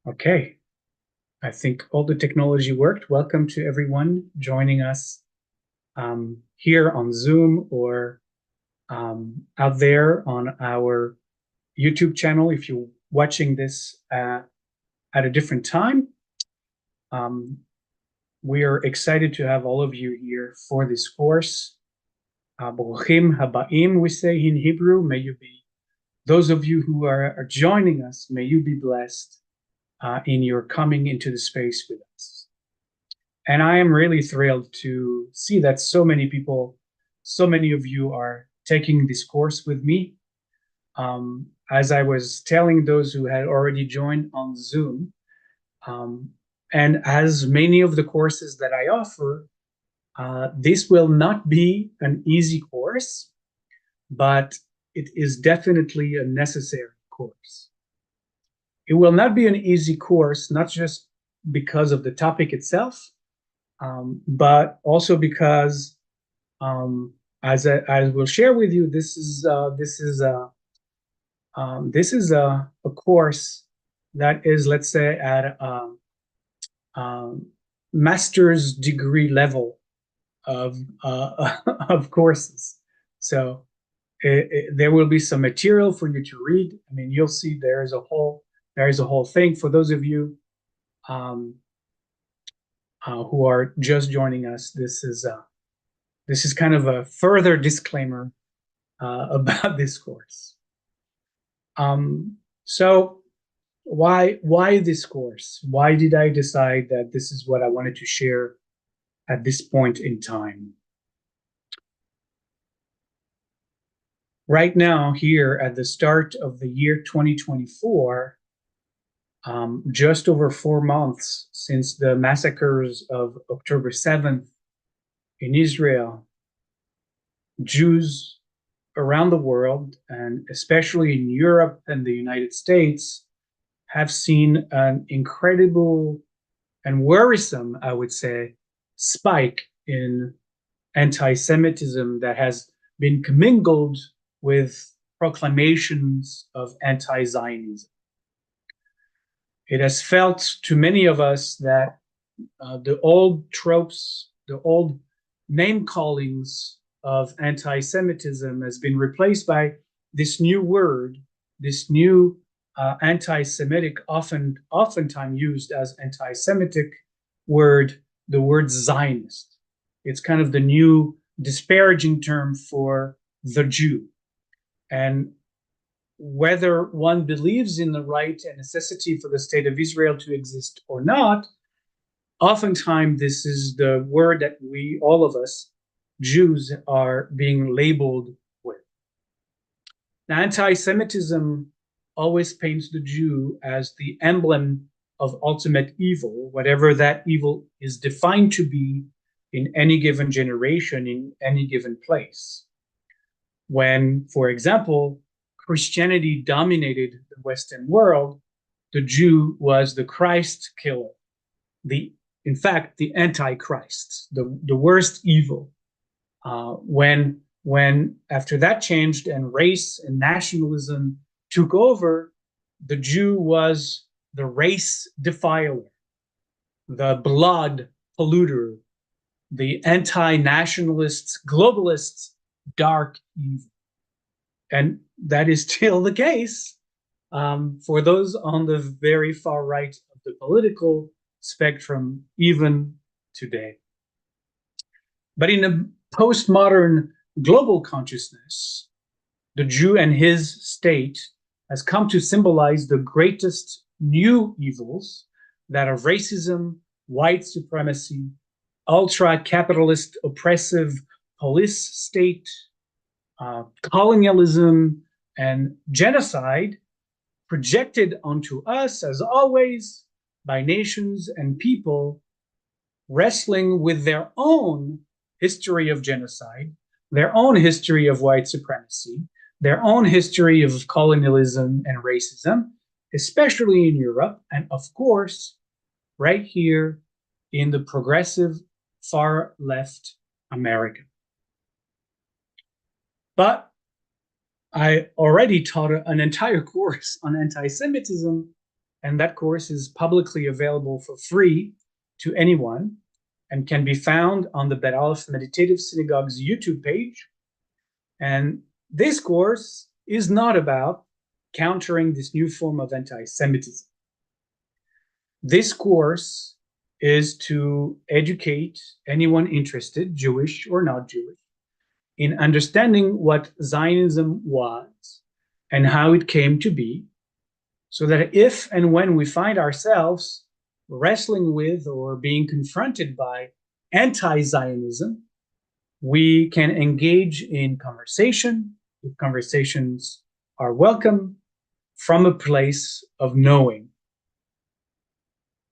Okay, I think all the technology worked. Welcome to everyone joining us here on Zoom or out there on our YouTube channel. If you're watching this at a different time, um, we are excited to have all of you here for this course. Baruchim habaim, we say in Hebrew. May you be, those of you who are joining us, may you be blessed in your coming into the space with us. And I am really thrilled to see that so many people, so many of you are taking this course with me. As I was telling those who had already joined on Zoom, and as many of the courses that I offer, this will not be an easy course, but it is definitely a necessary course. It will not be an easy course, not just because of the topic itself, but also because, as I will share with you, this is a course that is, let's say, at master's degree level of of courses. So there will be some material for you to read. I mean, you'll see there is a whole thing for those of you who are just joining us. This is kind of a further disclaimer about this course. So why this course? Why did I decide that this is what I wanted to share at this point in time? Right now, here at the start of the year 2024, just over 4 months since the massacres of October 7th in Israel, Jews around the world, and especially in Europe and the United States, have seen an incredible and worrisome, I would say, spike in anti-Semitism that has been commingled with proclamations of anti-Zionism. It has felt to many of us that the old tropes, the old name callings of anti-Semitism has been replaced by this new word, this new anti-Semitic, oftentimes used as anti-Semitic word, the word Zionist. It's kind of the new disparaging term for the Jew. And whether one believes in the right and necessity for the state of Israel to exist or not, oftentimes this is the word that we, all of us, Jews, are being labeled with. Now, anti-Semitism always paints the Jew as the emblem of ultimate evil, whatever that evil is defined to be in any given generation, in any given place. When, for example, Christianity dominated the Western world, the Jew was the Christ killer, in fact, the Antichrist, the worst evil. When after that changed and race and nationalism took over, the Jew was the race defiler, the blood polluter, the anti-nationalists, globalists, dark evil. And that is still the case for those on the very far right of the political spectrum, even today. But in a postmodern global consciousness, the Jew and his state has come to symbolize the greatest new evils, that of racism, white supremacy, ultra-capitalist oppressive police state, colonialism, and genocide, projected onto us, as always, by nations and people wrestling with their own history of genocide, their own history of white supremacy, their own history of colonialism and racism, especially in Europe, and of course, right here in the progressive far left America. But I already taught an entire course on anti-Semitism And that course is publicly available for free to anyone and can be found on the Bet Aleph Meditative Synagogue's YouTube page. And this course is not about countering this new form of anti-Semitism. This course is to educate anyone interested, Jewish or not Jewish, in understanding what Zionism was and how it came to be, so that if and when we find ourselves wrestling with or being confronted by anti-Zionism, we can engage in conversation, if conversations are welcome, from a place of knowing.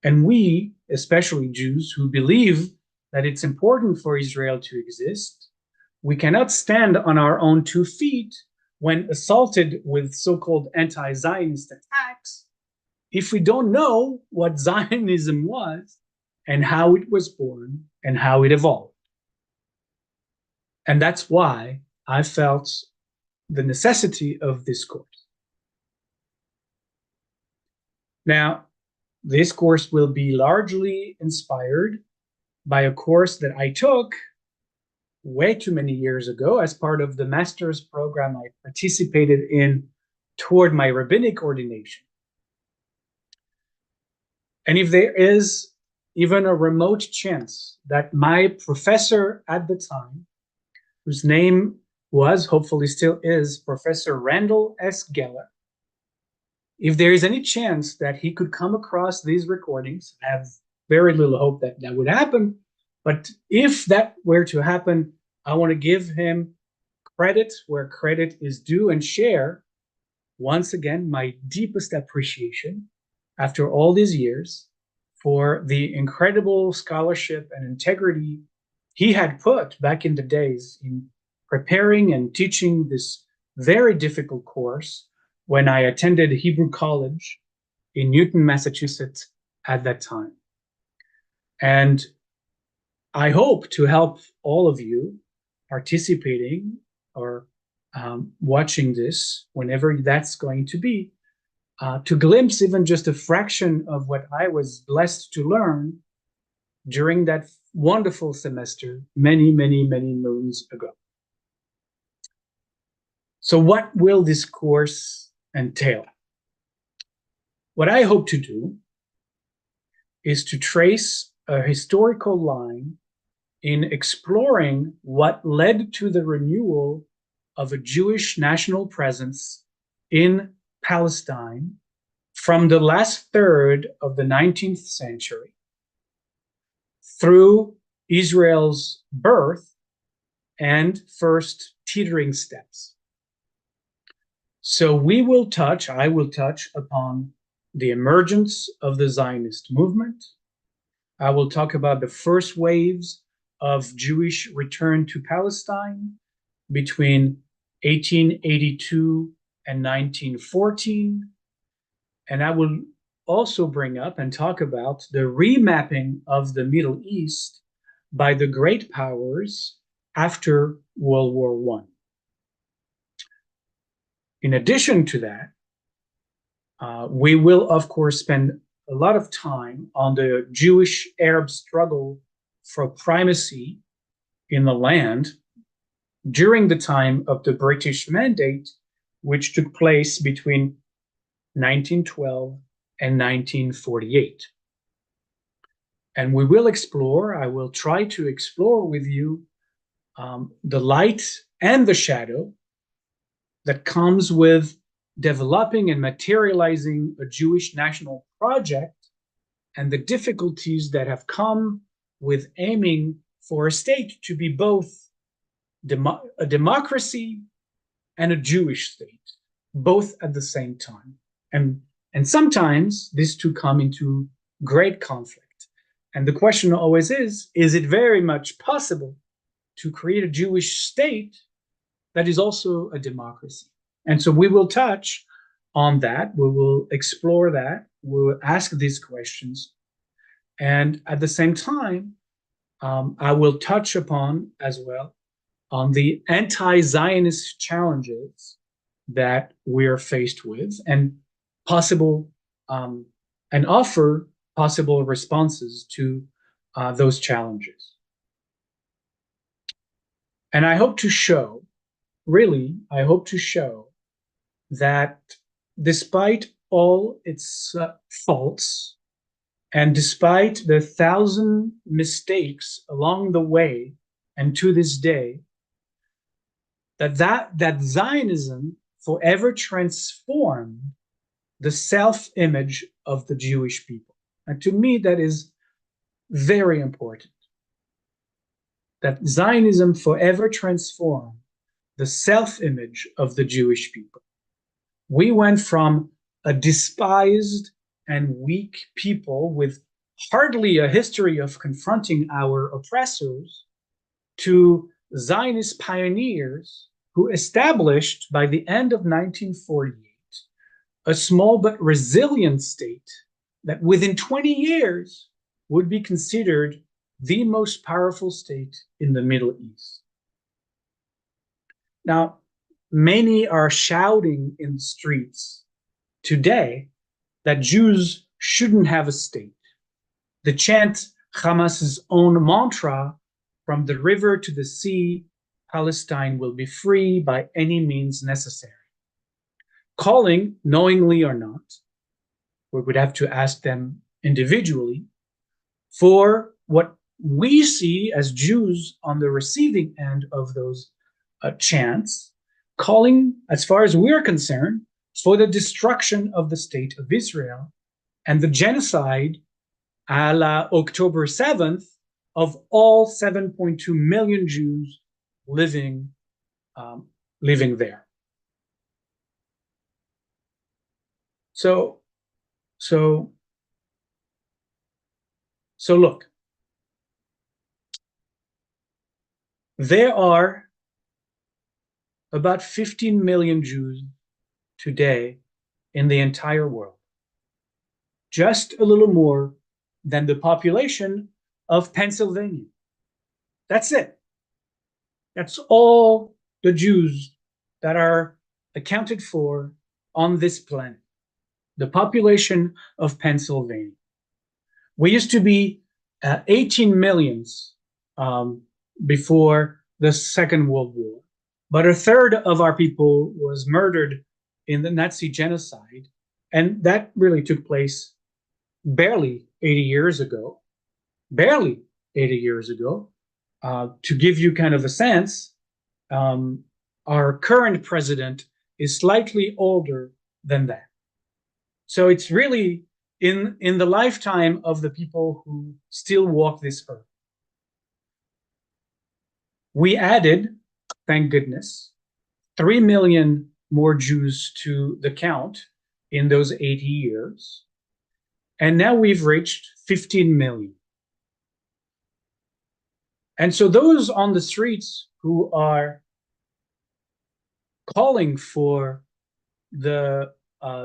And we, especially Jews who believe that it's important for Israel to exist, we cannot stand on our own 2 feet when assaulted with so-called anti-Zionist attacks if we don't know what Zionism was and how it was born and how it evolved. And that's why I felt the necessity of this course. Now, this course will be largely inspired by a course that I took way too many years ago as part of the master's program I participated in toward my rabbinic ordination. And if there is even a remote chance that my professor at the time, whose name was, hopefully still is, Professor Randall S. Geller, if there is any chance that he could come across these recordings, I have very little hope that that would happen, but if that were to happen, I want to give him credit where credit is due and share, once again, my deepest appreciation after all these years for the incredible scholarship and integrity he had put back in the days in preparing and teaching this very difficult course when I attended Hebrew College in Newton, Massachusetts at that time. And I hope to help all of you participating or watching this, whenever that's going to be, to glimpse even just a fraction of what I was blessed to learn during that wonderful semester many, many, many moons ago. So what will this course entail? What I hope to do is to trace a historical line in exploring what led to the renewal of a Jewish national presence in Palestine from the last third of the 19th century through Israel's birth and first teetering steps. So I will touch upon the emergence of the Zionist movement. I will talk about the first waves of Jewish return to Palestine between 1882 and 1914. And I will also bring up and talk about the remapping of the Middle East by the great powers after World War I. In addition to that, we will, of course, spend a lot of time on the Jewish-Arab struggle for primacy in the land during the time of the British Mandate, which took place between 1912 and 1948. And we will explore, I will try to explore with you the light and the shadow that comes with developing and materializing a Jewish national project and the difficulties that have come with aiming for a state to be both a democracy and a Jewish state, both at the same time. And sometimes these two come into great conflict. And the question always is it very much possible to create a Jewish state that is also a democracy? And so we will touch on that. We will explore that. We will ask these questions. And at the same time, I will touch upon as well on the anti-Zionist challenges that we are faced with and possible and offer possible responses to those challenges. And I hope to show, really, I hope to show that despite all its faults, and despite the 1,000 mistakes along the way and to this day, that Zionism forever transformed the self-image of the Jewish people. And to me, that is very important. That Zionism forever transformed the self-image of the Jewish people. We went from a despised and weak people with hardly a history of confronting our oppressors to Zionist pioneers who established, by the end of 1948, a small but resilient state that within 20 years would be considered the most powerful state in the Middle East. Now, many are shouting in the streets today that Jews shouldn't have a state. The chant Hamas's own mantra, from the river to the sea, Palestine will be free by any means necessary. Calling, knowingly or not, we would have to ask them individually, for what we see as Jews on the receiving end of those chants, calling, as far as we're concerned, for the destruction of the state of Israel and the genocide a la October 7th of all 7.2 million Jews living there. So look, there are about 15 million Jews today in the entire world, just a little more than the population of Pennsylvania. That's it. That's all the Jews that are accounted for on this planet. The population of Pennsylvania. We used to be 18 millions before the Second World War, but a third of our people was murdered in the Nazi genocide, and that really took place barely 80 years ago. Barely 80 years ago. To give you kind of a sense, our current president is slightly older than that. So it's really in the lifetime of the people who still walk this earth. We added, thank goodness, 3 million more Jews to the count in those 80 years. And now we've reached 15 million. And so those on the streets who are calling for the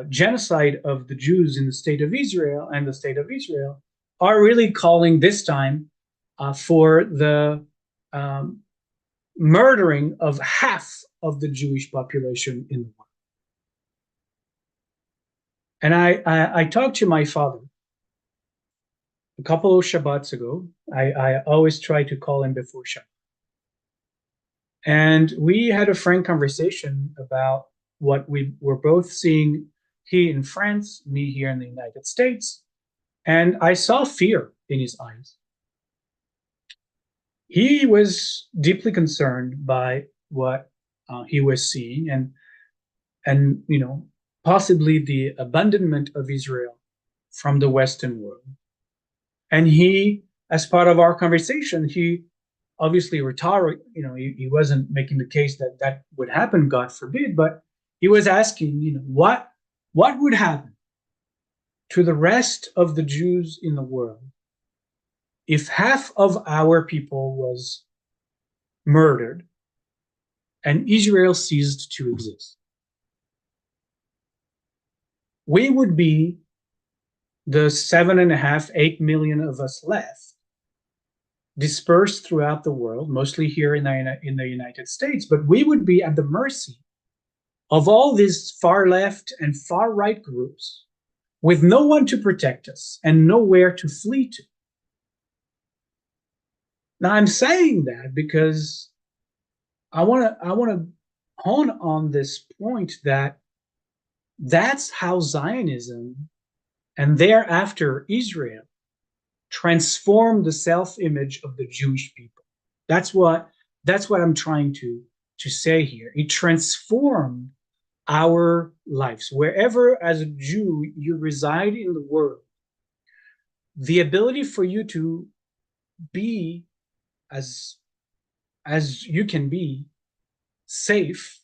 genocide of the Jews in the state of Israel and the state of Israel are really calling this time for the murdering of half of the Jewish population in the world. And I talked to my father a couple of Shabbats ago. I always try to call him before Shabbat. And we had a frank conversation about what we were both seeing, he in France, me here in the United States. And I saw fear in his eyes. He was deeply concerned by what he was seeing, and you know, possibly the abandonment of Israel from the Western world. And he, as part of our conversation, he obviously rhetoric, you know, he wasn't making the case that that would happen, God forbid, but he was asking, you know, what would happen to the rest of the Jews in the world if half of our people was murdered and Israel ceased to exist? We would be the 7.5, 8 million of us left, dispersed throughout the world, mostly here in the United States, but we would be at the mercy of all these far left and far right groups with no one to protect us and nowhere to flee to. Now, I'm saying that because I want to hone on this point that that's how Zionism and thereafter Israel transformed the self-image of the Jewish people. That's what I'm trying to say here. It transformed our lives. Wherever as a Jew you reside in the world, the ability for you to be as you can be safe,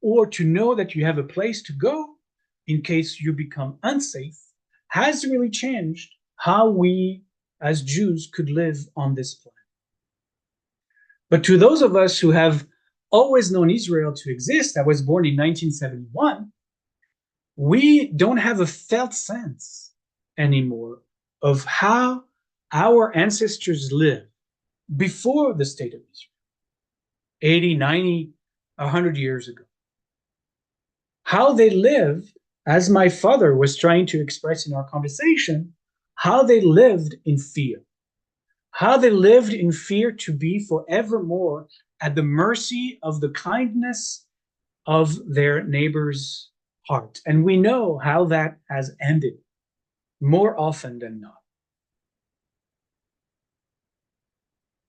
or to know that you have a place to go in case you become unsafe, has really changed how we as Jews could live on this planet. But to those of us who have always known Israel to exist, I was born in 1971, we don't have a felt sense anymore of how our ancestors lived before the state of Israel, 80, 90, 100 years ago. How they lived, as my father was trying to express in our conversation, how they lived in fear. How they lived in fear to be forevermore at the mercy of the kindness of their neighbor's heart. And we know how that has ended more often than not.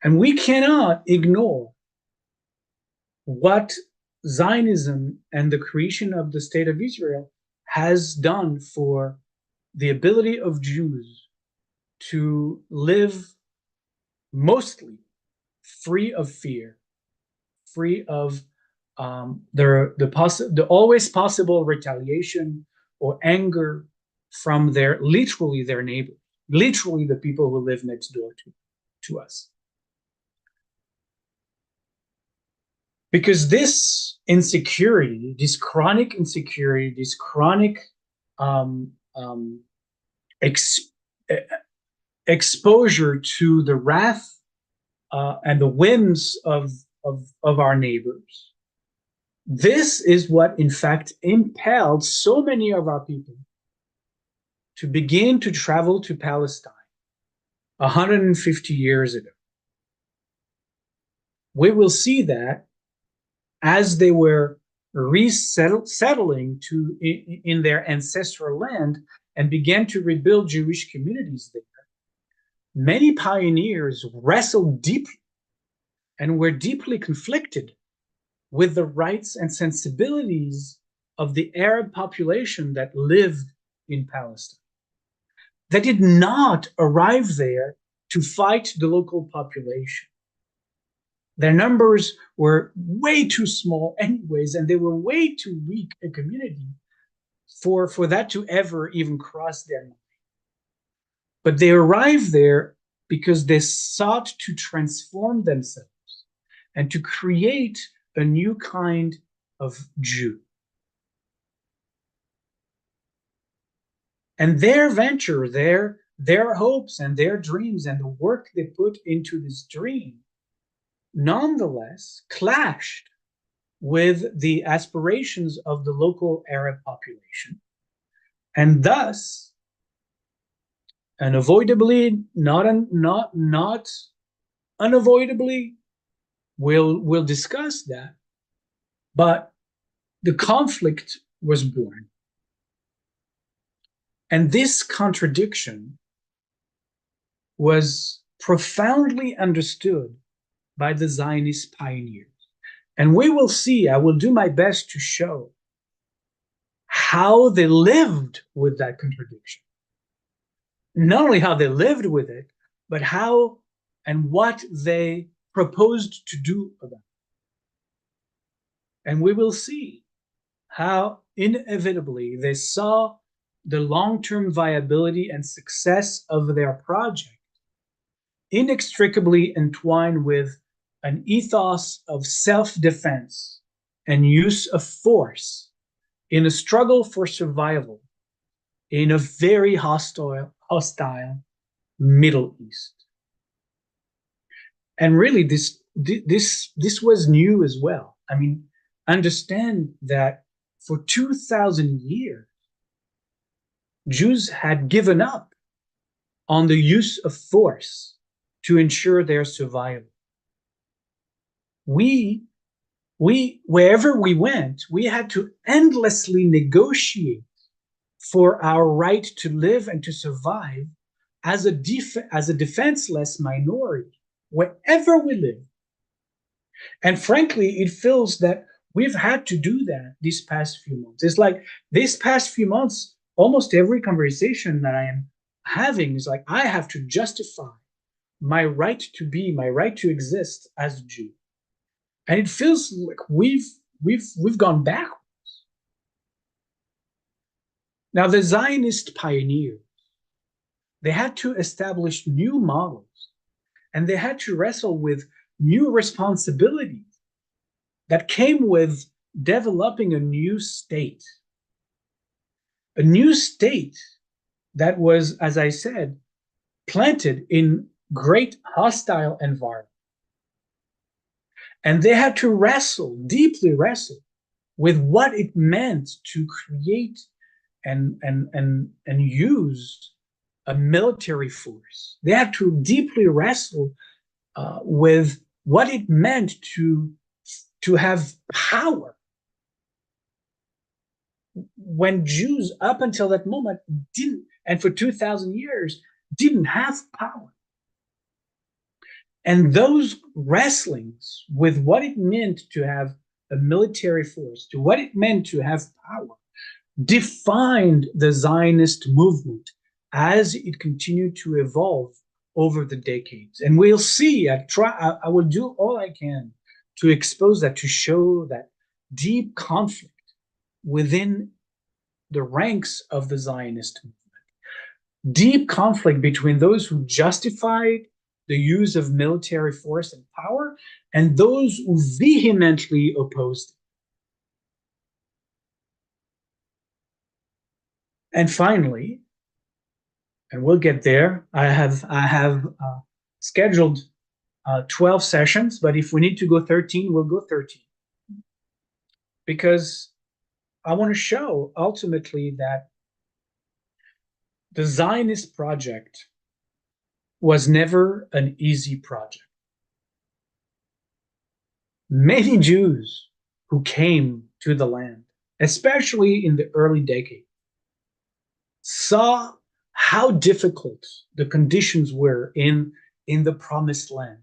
And we cannot ignore what Zionism and the creation of the state of Israel has done for the ability of Jews to live mostly free of fear, free of the always possible retaliation or anger from literally their neighbors, literally the people who live next door to us. Because this insecurity, this chronic insecurity, this chronic um, um, ex exposure to the wrath and the whims of our neighbors, this is what, in fact, impelled so many of our people to begin to travel to Palestine 150 years ago. We will see that as they were resettling in their ancestral land and began to rebuild Jewish communities there, many pioneers wrestled deeply and were deeply conflicted with the rights and sensibilities of the Arab population that lived in Palestine. They did not arrive there to fight the local population. Their numbers were way too small anyways, and they were way too weak a community for that to ever even cross their mind. But they arrived there because they sought to transform themselves and to create a new kind of Jew. And their venture, their hopes and their dreams and the work they put into this dream nonetheless clashed with the aspirations of the local Arab population. And thus, unavoidably, not unavoidably, we'll discuss that, but the conflict was born. And this contradiction was profoundly understood by the Zionist pioneers. And we will see, I will do my best to show how they lived with that contradiction. Not only how they lived with it, but how and what they proposed to do about it. And we will see how inevitably they saw the long-term viability and success of their project inextricably entwined with an ethos of self-defense and use of force in a struggle for survival in a very hostile Middle East. And really, this was new as well. I mean, understand that for 2,000 years, Jews had given up on the use of force to ensure their survival. We, wherever we went, we had to endlessly negotiate for our right to live and to survive as a defenseless minority wherever we live. And frankly, it feels that we've had to do that these past few months. It's like these past few months, almost every conversation that I am having is like I have to justify my right to be, my right to exist as a Jew. And it feels like we've gone back. Now the Zionist pioneers, they had to establish new models and they had to wrestle with new responsibilities that came with developing a new state that was, as I said, planted in great hostile environment. And they had to wrestle, deeply wrestle, with what it meant to create and use a military force. They had to deeply wrestle with what it meant to have power when Jews up until that moment didn't, and for 2,000 years, didn't have power. And those wrestlings with what it meant to have a military force, to what it meant to have power, defined the Zionist movement as it continued to evolve over the decades. And we'll see, I will do all I can to expose that, to show that deep conflict within the ranks of the Zionist movement. Deep conflict between those who justified the use of military force and power and those who vehemently opposed it. And finally, and we'll get there, I have scheduled 12 sessions, but if we need to go 13, we'll go 13. Because I want to show ultimately that the Zionist project was never an easy project. Many Jews who came to the land, especially in the early decades, saw how difficult the conditions were in the promised land.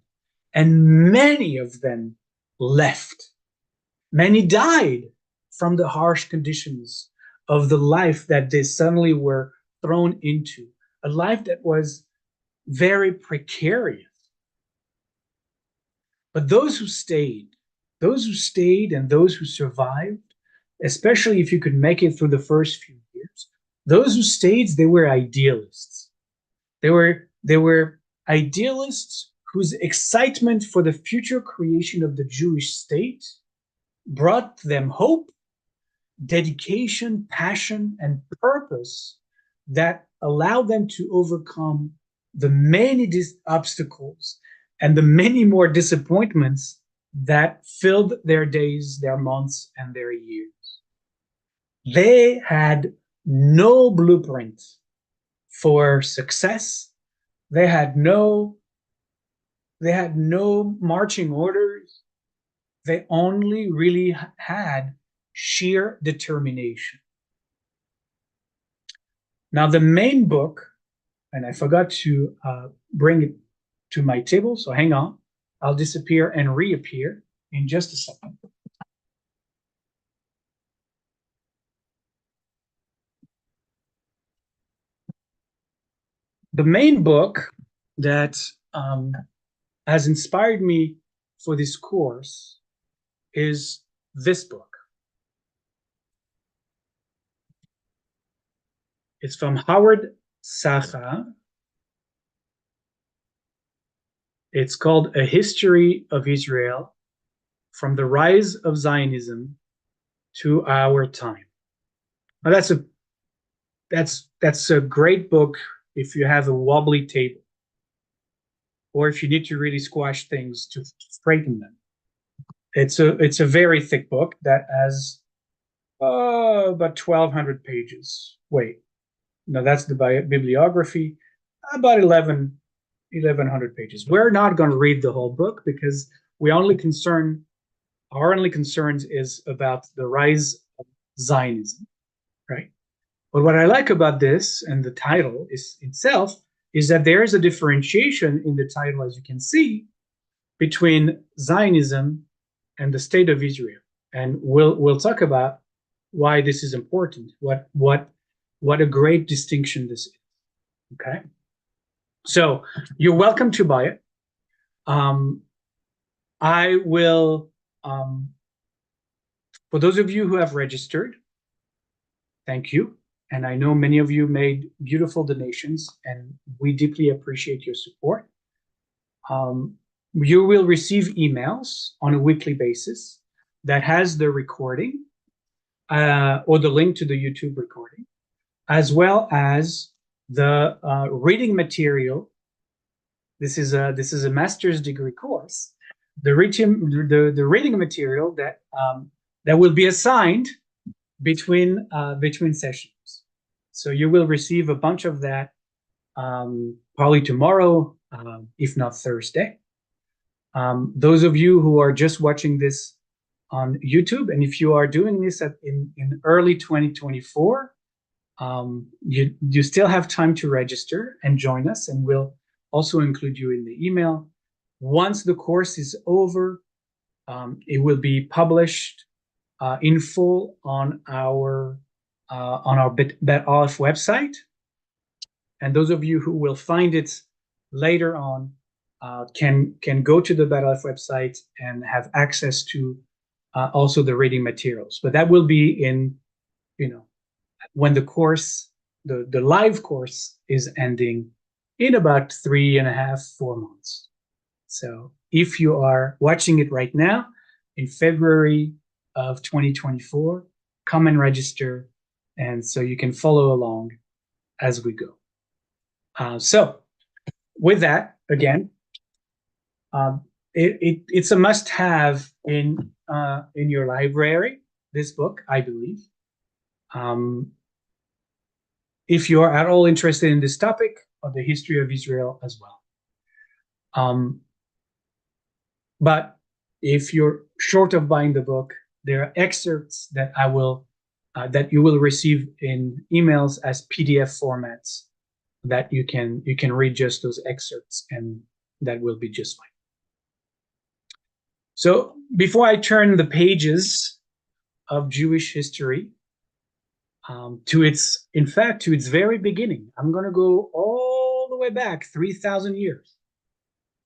And many of them left. Many died from the harsh conditions of the life that they suddenly were thrown into, a life that was very precarious. But those who stayed and those who survived, especially if you could make it through the first few years, those who stayed, they were idealists. They were idealists whose excitement for the future creation of the Jewish state brought them hope, dedication, passion, and purpose that allowed them to overcome the many obstacles and the many more disappointments that filled their days, their months, and their years. They had no blueprint for success. They had no marching orders. They only really had sheer determination. Now, the main book, and I forgot to bring it to my table, so hang on. I'll disappear and reappear in just a second. The main book that has inspired me for this course is this book. It's from Howard Sacha. It's called A History of Israel, From the Rise of Zionism to Our Time. Now that's a great book if you have a wobbly table, or if you need to really squash things to straighten them. It's a very thick book that has about 1,200 pages. Wait, Now that's the bibliography, about 1,100 pages. We're not going to read the whole book because our only concerns is about the rise of Zionism, right? But what I like about this and the title is itself is that there is a differentiation in the title, as you can see, between Zionism and the state of Israel. And we'll talk about why this is important, what a great distinction this is. Okay. So you're welcome to buy it. I will, for those of you who have registered, thank you. And I know many of you made beautiful donations, and we deeply appreciate your support. You will receive emails on a weekly basis that has the recording or the link to the YouTube recording, as well as the reading material. This is a master's degree course. The reading material that will be assigned between sessions. So you will receive a bunch of that probably tomorrow, if not Thursday. Those of you who are just watching this on YouTube, and if you are doing this in early 2024, you still have time to register and join us, and we'll also include you in the email. Once the course is over, it will be published in full on our Bet Aleph website. And those of you who will find it later on can go to the Bet Aleph website and have access to also the reading materials. But that will be in, when the course, the live course is ending in about 3.5, 4 months. So if you are watching it right now in February of 2024, come and register, and so you can follow along as we go. So with that, again, it's a must-have in your library, this book, I believe. If you are at all interested in this topic of the history of Israel as well. But if you're short of buying the book, there are excerpts that that you will receive in emails as PDF formats that you can read just those excerpts, and that will be just fine. So before I turn the pages of Jewish history to its very beginning, I'm going to go all the way back 3,000 years,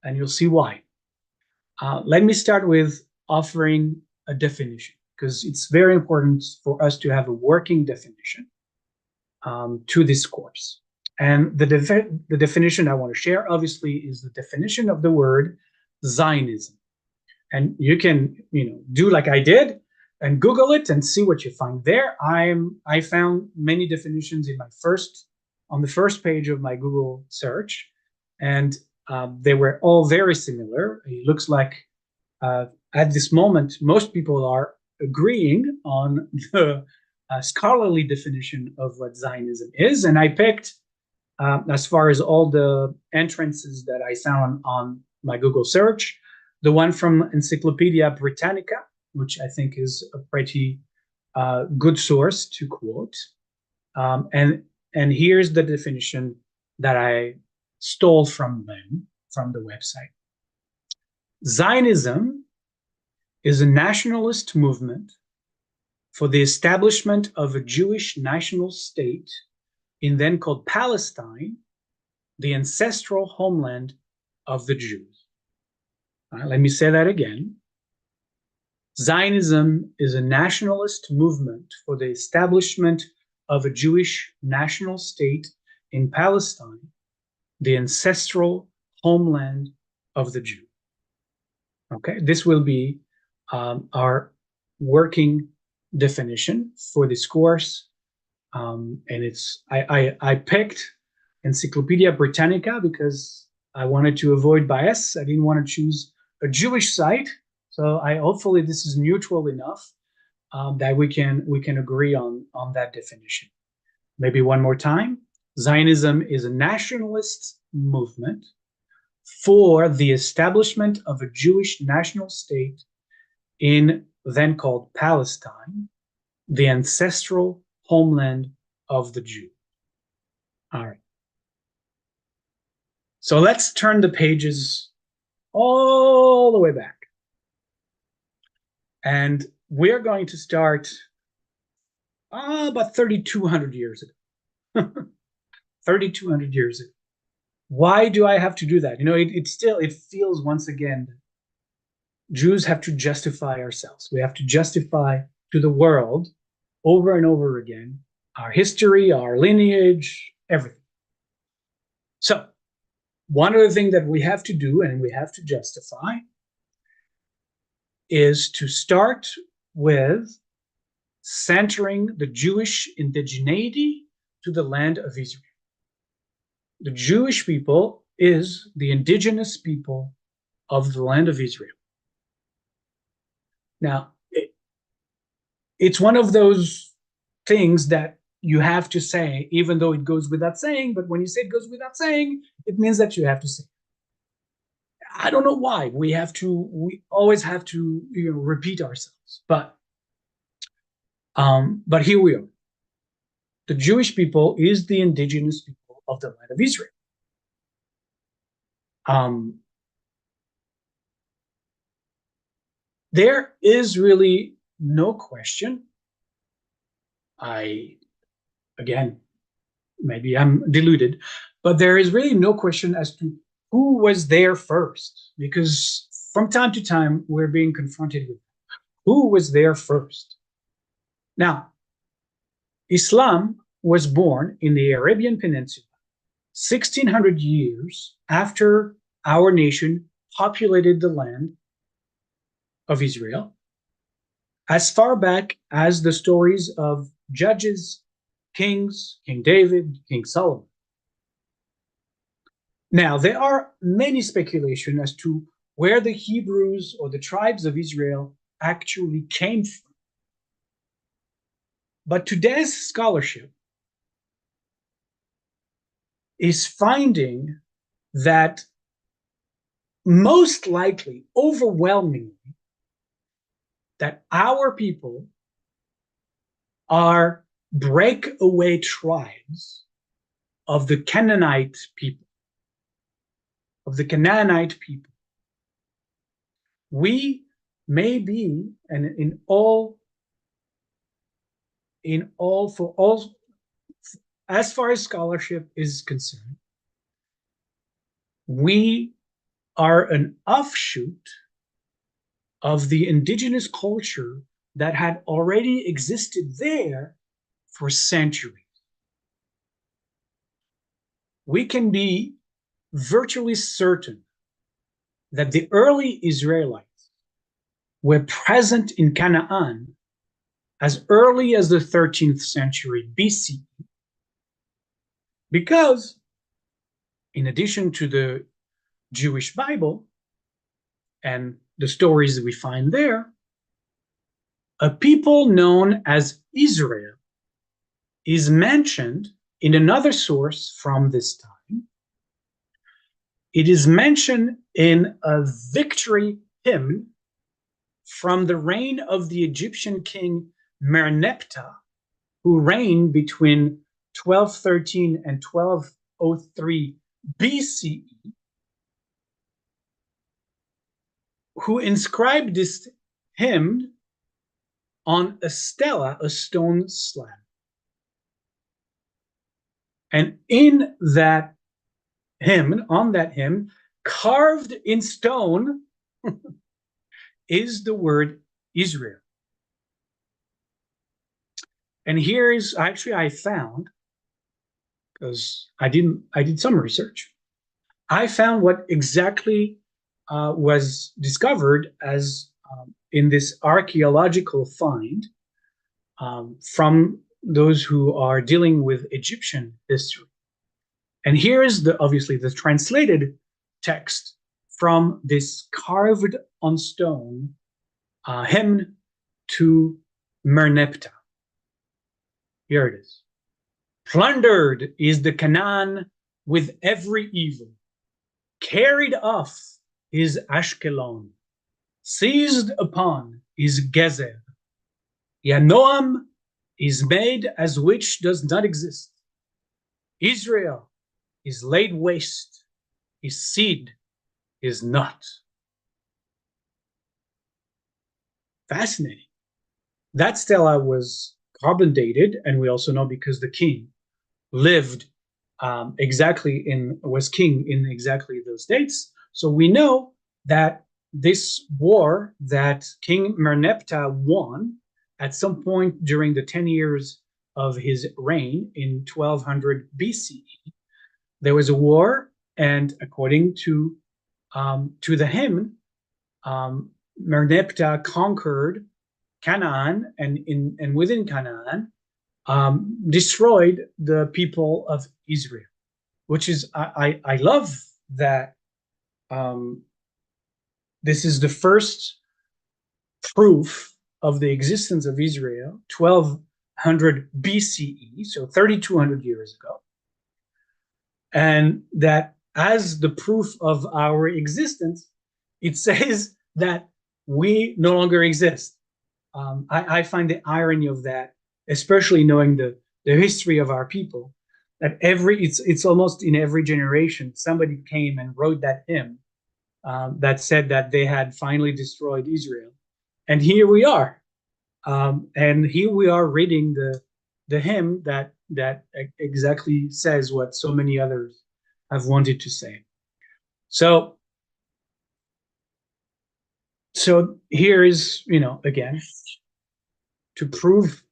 and you'll see why. Let me start with offering a definition, because it's very important for us to have a working definition to this course. And the definition I want to share, obviously, is the definition of the word Zionism. And you can, do like I did and Google it and see what you find there. I found many definitions on the first page of my Google search, and they were all very similar. It looks like at this moment, most people are agreeing on the scholarly definition of what Zionism is. And I picked, as far as all the entrances that I found on my Google search, the one from Encyclopedia Britannica, which I think is a pretty good source to quote. And here's the definition that I stole from them, from the website. Zionism is a nationalist movement for the establishment of a Jewish national state in then called Palestine, the ancestral homeland of the Jews. Let me say that again. Zionism is a nationalist movement for the establishment of a Jewish national state in Palestine, the ancestral homeland of the Jew. Okay, this will be our working definition for this course. And I picked Encyclopedia Britannica because I wanted to avoid bias. I didn't want to choose a Jewish site. So hopefully this is neutral enough that we can agree on that definition. Maybe one more time. Zionism is a nationalist movement for the establishment of a Jewish national state in then called Palestine, the ancestral homeland of the Jew. All right. So let's turn the pages all the way back. And we're going to start about 3,200 years ago. 3,200 years ago. Why do I have to do that? It feels once again Jews have to justify ourselves. We have to justify to the world over and over again our history, our lineage, everything. So, one of the things that we have to do and we have to justify is to start with centering the Jewish indigeneity to the land of Israel. The Jewish people is the indigenous people of the land of Israel. Now, it's one of those things that you have to say, even though it goes without saying, but when you say it goes without saying, it means that you have to say. I don't know why we always have to repeat ourselves, but here we are. The Jewish people is the indigenous people of the land of Israel. There is really no question. Again, maybe I'm deluded, but there is really no question as to who was there first, because from time to time we're being confronted with who was there first. Now, Islam was born in the Arabian Peninsula 1,600 years after our nation populated the land of Israel, as far back as the stories of Judges, Kings, King David, King Solomon. Now, there are many speculations as to where the Hebrews or the tribes of Israel actually came from. But today's scholarship is finding that most likely, overwhelmingly, that our people are breakaway tribes of the Canaanite people. We may be, and as far as scholarship is concerned, we are an offshoot of the indigenous culture that had already existed there for centuries. We can be virtually certain that the early Israelites were present in Canaan as early as the 13th century BC, because in addition to the Jewish Bible and the stories we find there, a people known as Israel is mentioned in another source from this time. It is mentioned in a victory hymn from the reign of the Egyptian king Merneptah, who reigned between 1213 and 1203 BCE, who inscribed this hymn on a stela, a stone slab. And in that hymn, on that hymn, carved in stone, is the word Israel. And here is actually, I found, because I did some research, I found what exactly was discovered as in this archaeological find from those who are dealing with Egyptian history. And here is obviously the translated text from this carved on stone hymn to Merneptah. Here it is. Plundered is the Canaan with every evil. Carried off is Ashkelon. Seized upon is Gezer. Yanoam is made as which does not exist. Israel is laid waste. His seed is not. Fascinating. That stela was carbon dated, and we also know because the king lived was king in exactly those dates. So we know that this war that King Merneptah won at some point during the 10 years of his reign in 1200 BCE, there was a war, and according to the hymn, Merneptah conquered Canaan, and within Canaan, destroyed the people of Israel, which is I love that this is the first proof of the existence of Israel, 1200 BCE, so 3200 years ago, and that as the proof of our existence, it says that we no longer exist. I find the irony of that, especially knowing the history of our people, that it's almost in every generation somebody came and wrote that hymn that said that they had finally destroyed Israel, and here we are, and here we are reading the hymn that exactly says what so many others have wanted to say. So here is, again, to prove,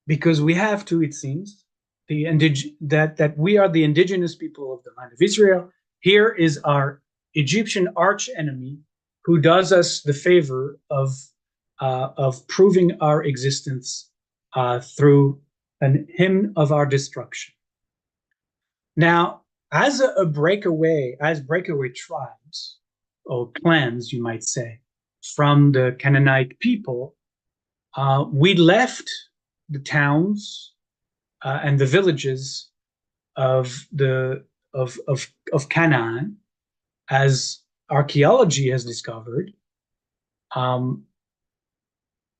because we have to, it seems, that we are the indigenous people of the land of Israel. Here is our Egyptian arch enemy who does us the favor of proving our existence through an hymn of our destruction. Now, as breakaway tribes or clans, you might say, from the Canaanite people, we left the towns and the villages of Canaan, as archaeology has discovered,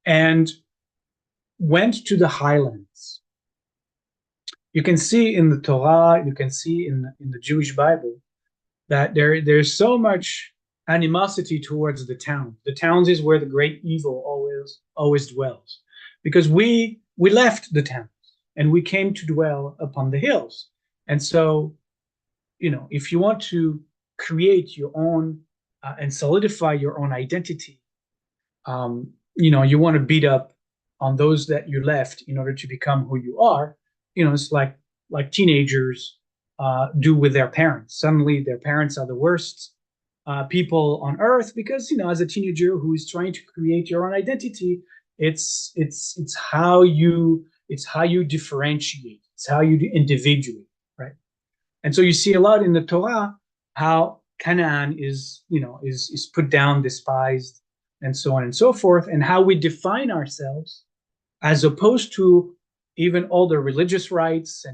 and went to the highlands. You can see in the Torah, you can see in the Jewish Bible, that there's so much animosity towards the town. The towns is where the great evil always dwells, because we left the towns and we came to dwell upon the hills. And so, if you want to create your own and solidify your own identity, you want to beat up on those that you left in order to become who you are. It's like teenagers do with their parents. Suddenly, their parents are the worst people on earth, because as a teenager who is trying to create your own identity, it's how you differentiate, it's how you individuate, right? And so you see a lot in the Torah how Canaan is put down, despised, and so on and so forth, and how we define ourselves, as opposed to even all the religious rites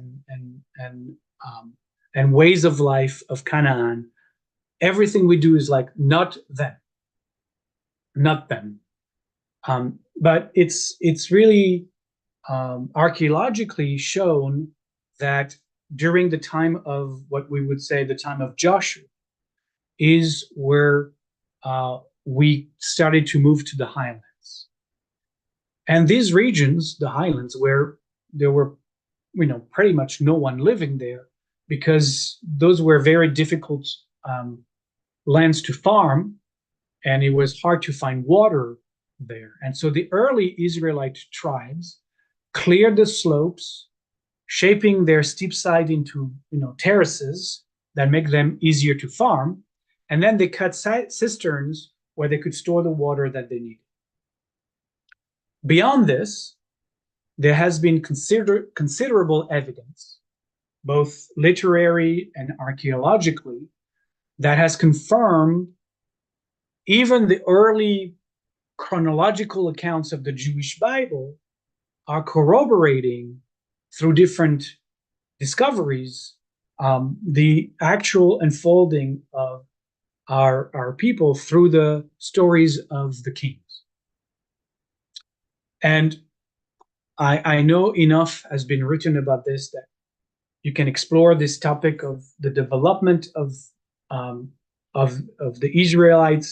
and ways of life of Canaan. Everything we do is like, not them. But it's really archaeologically shown that during the time of what we would say the time of Joshua is where we started to move to the highlands. And these regions, the highlands, where there were, pretty much no one living there, because those were very difficult lands to farm, and it was hard to find water there. And so the early Israelite tribes cleared the slopes, shaping their steep side into terraces that make them easier to farm, and then they cut cisterns where they could store the water that they needed. Beyond this, there has been considerable evidence, both literary and archaeologically, that has confirmed even the early chronological accounts of the Jewish Bible are corroborating through different discoveries, the actual unfolding of our people through the stories of the kings. And I know enough has been written about this that you can explore this topic of the development um, of the Israelites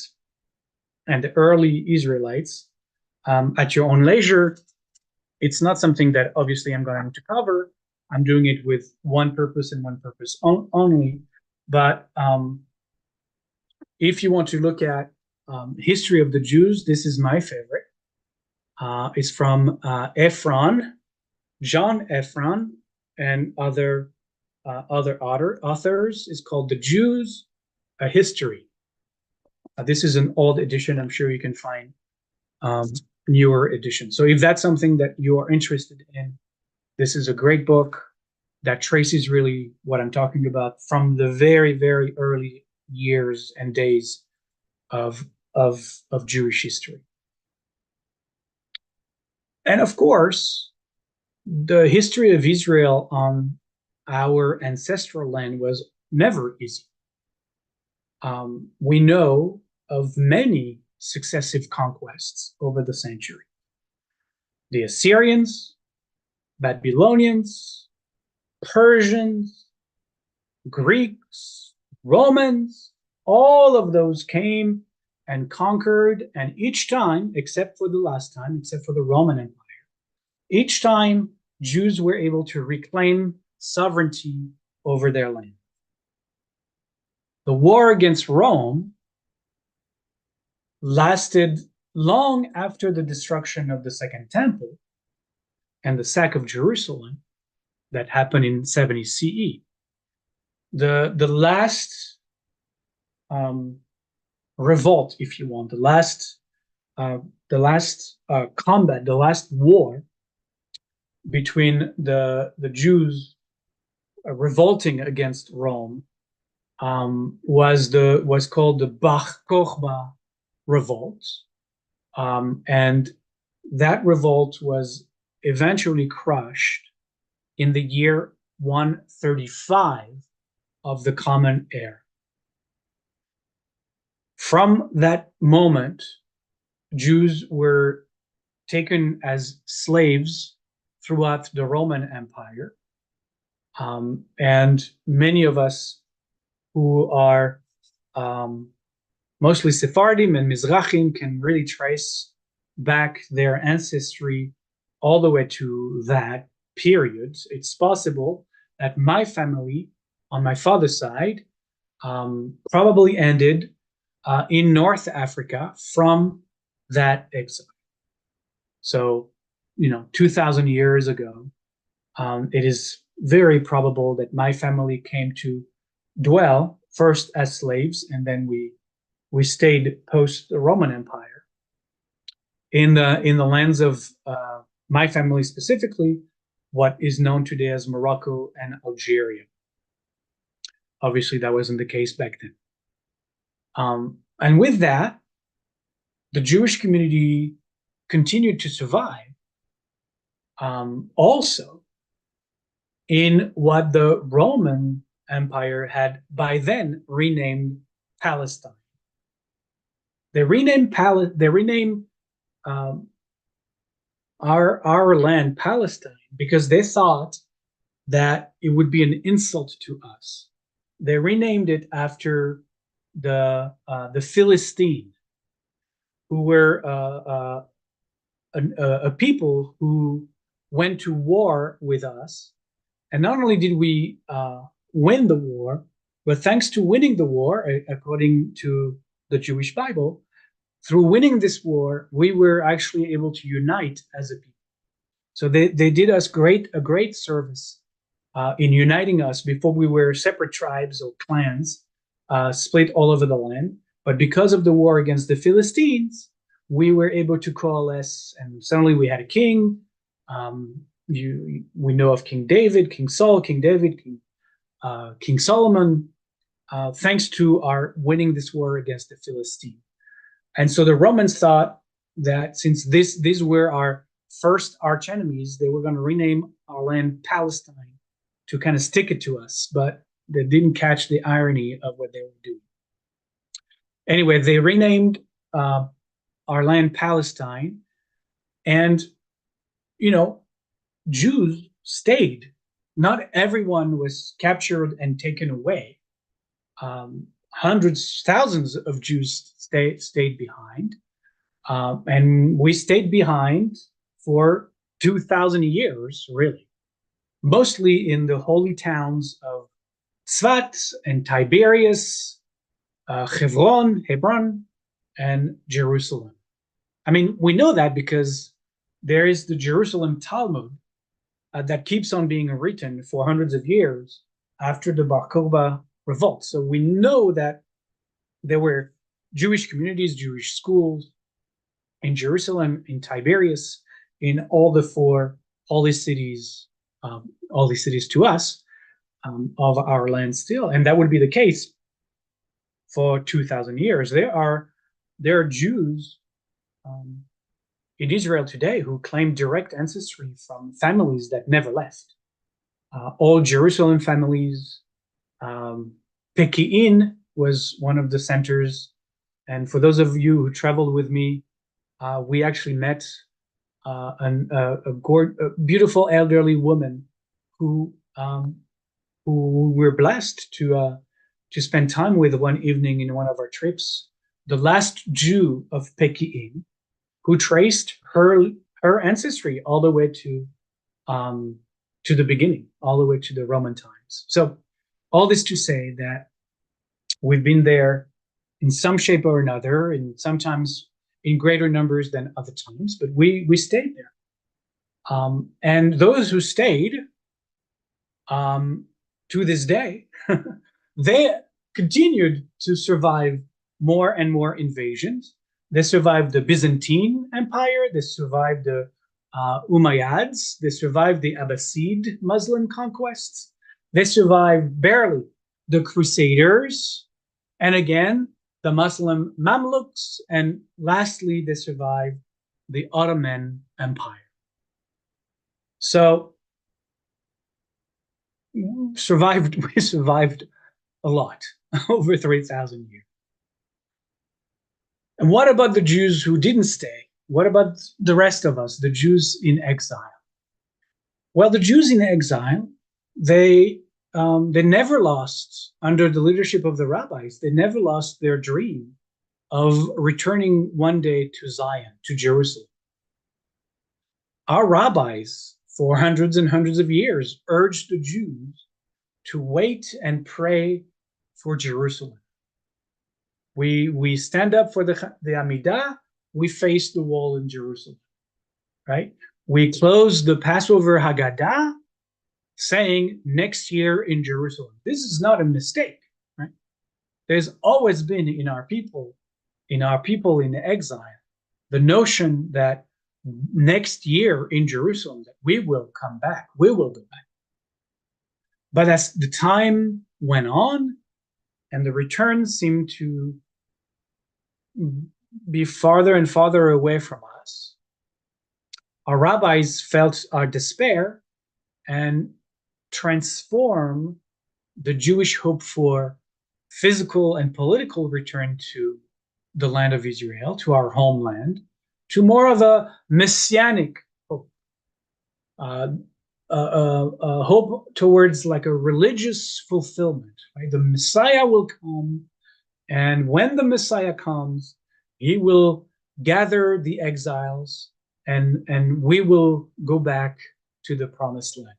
and the early Israelites at your own leisure. It's not something that obviously I'm going to cover. I'm doing it with one purpose and one purpose only. But if you want to look at history of the Jews, this is my favorite. It's from Ephron, John Ephron, and other authors. It's called The Jews, A History. This is an old edition. I'm sure you can find newer editions. So if that's something that you are interested in, this is a great book that traces really what I'm talking about from the very, very early years and days of Jewish history. And of course, the history of Israel on our ancestral land was never easy. We know of many successive conquests over the century. The Assyrians, Babylonians, Persians, Greeks, Romans, all of those came and conquered, and each time, except for the last time, except for the Roman Empire, each time Jews were able to reclaim sovereignty over their land. The war against Rome lasted long after the destruction of the Second Temple and the sack of Jerusalem that happened in 70 CE. The last revolt, if you want, the last combat, the last war between the Jews revolting against Rome was called the Bar Kokhba revolt, and that revolt was eventually crushed in the year 135 of the Common Era. From that moment, Jews were taken as slaves throughout the Roman Empire, and many of us who are mostly Sephardim and Mizrahim can really trace back their ancestry all the way to that period. It's possible that my family on my father's side probably ended in North Africa from that exile. So, 2,000 years ago, it is very probable that my family came to dwell first as slaves, and then we stayed post the Roman Empire in the lands of my family, specifically what is known today as Morocco and Algeria. Obviously, that wasn't the case back then. And with that, the Jewish community continued to survive also in what the Roman Empire had by then renamed Palestine. They renamed our land Palestine because they thought that it would be an insult to us. They renamed it after the Philistine, who were a people who went to war with us. And not only did we win the war, but thanks to winning the war, according to the Jewish Bible, through winning this war, we were actually able to unite as a people. So they did us a great service in uniting us before we were separate tribes or clans split all over the land. But because of the war against the Philistines, we were able to coalesce, and suddenly we had a king. We know of King David, King Saul, King David, King Solomon, thanks to our winning this war against the Philistines. And so the Romans thought that since these were our first arch enemies, they were going to rename our land Palestine to kind of stick it to us, but they didn't catch the irony of what they were doing. Anyway, they renamed uh, our land Palestine, and you know, Jews stayed. Not everyone was captured and taken away. Hundreds, thousands of Jews stayed behind, and we stayed behind for 2,000 years, really, mostly in the holy towns of Tzfat and Tiberias, Hebron, and Jerusalem. I mean, we know that because there is the Jerusalem Talmud that keeps on being written for hundreds of years after the Bar Kokhba revolt. So we know that there were Jewish communities, Jewish schools in Jerusalem, in Tiberias, in all the four holy cities to us of our land still. And that would be the case for 2,000 years. There are Jews in Israel today who claim direct ancestry from families that never left. All Jerusalem families. Peki'in was one of the centers. And for those of you who traveled with me, we actually met a beautiful elderly woman who we were blessed to spend time with one evening in one of our trips. The last Jew of Peki'in, who traced her ancestry all the way to the beginning, all the way to the Roman times. So all this to say that we've been there in some shape or another, and sometimes in greater numbers than other times, but we stayed there. And those who stayed, to this day, they continued to survive more and more invasions. They survived the Byzantine Empire. They survived the Umayyads. They survived the Abbasid Muslim conquests. They survived barely the Crusaders, and again, the Muslim Mamluks, and lastly, they survived the Ottoman Empire. So we survived a lot over 3,000 years. And what about the Jews who didn't stay? What about the rest of us, the Jews in exile? Well, the Jews in exile, they never lost, under the leadership of the rabbis, they never lost their dream of returning one day to Zion, to Jerusalem. Our rabbis, for hundreds and hundreds of years, urged the Jews to wait and pray for Jerusalem. We stand up for the Amidah, we face the wall in Jerusalem, right? We close the Passover Haggadah, saying next year in Jerusalem. This is not a mistake, right? There's always been in our people in exile, the notion that next year in Jerusalem, that we will come back, we will go back. But as the time went on and the return seemed to be farther and farther away from us, our rabbis felt our despair and transform the Jewish hope for physical and political return to the land of Israel, to our homeland, to more of a messianic hope, hope towards like a religious fulfillment. Right? The Messiah will come, and when the Messiah comes, he will gather the exiles, and we will go back to the promised land.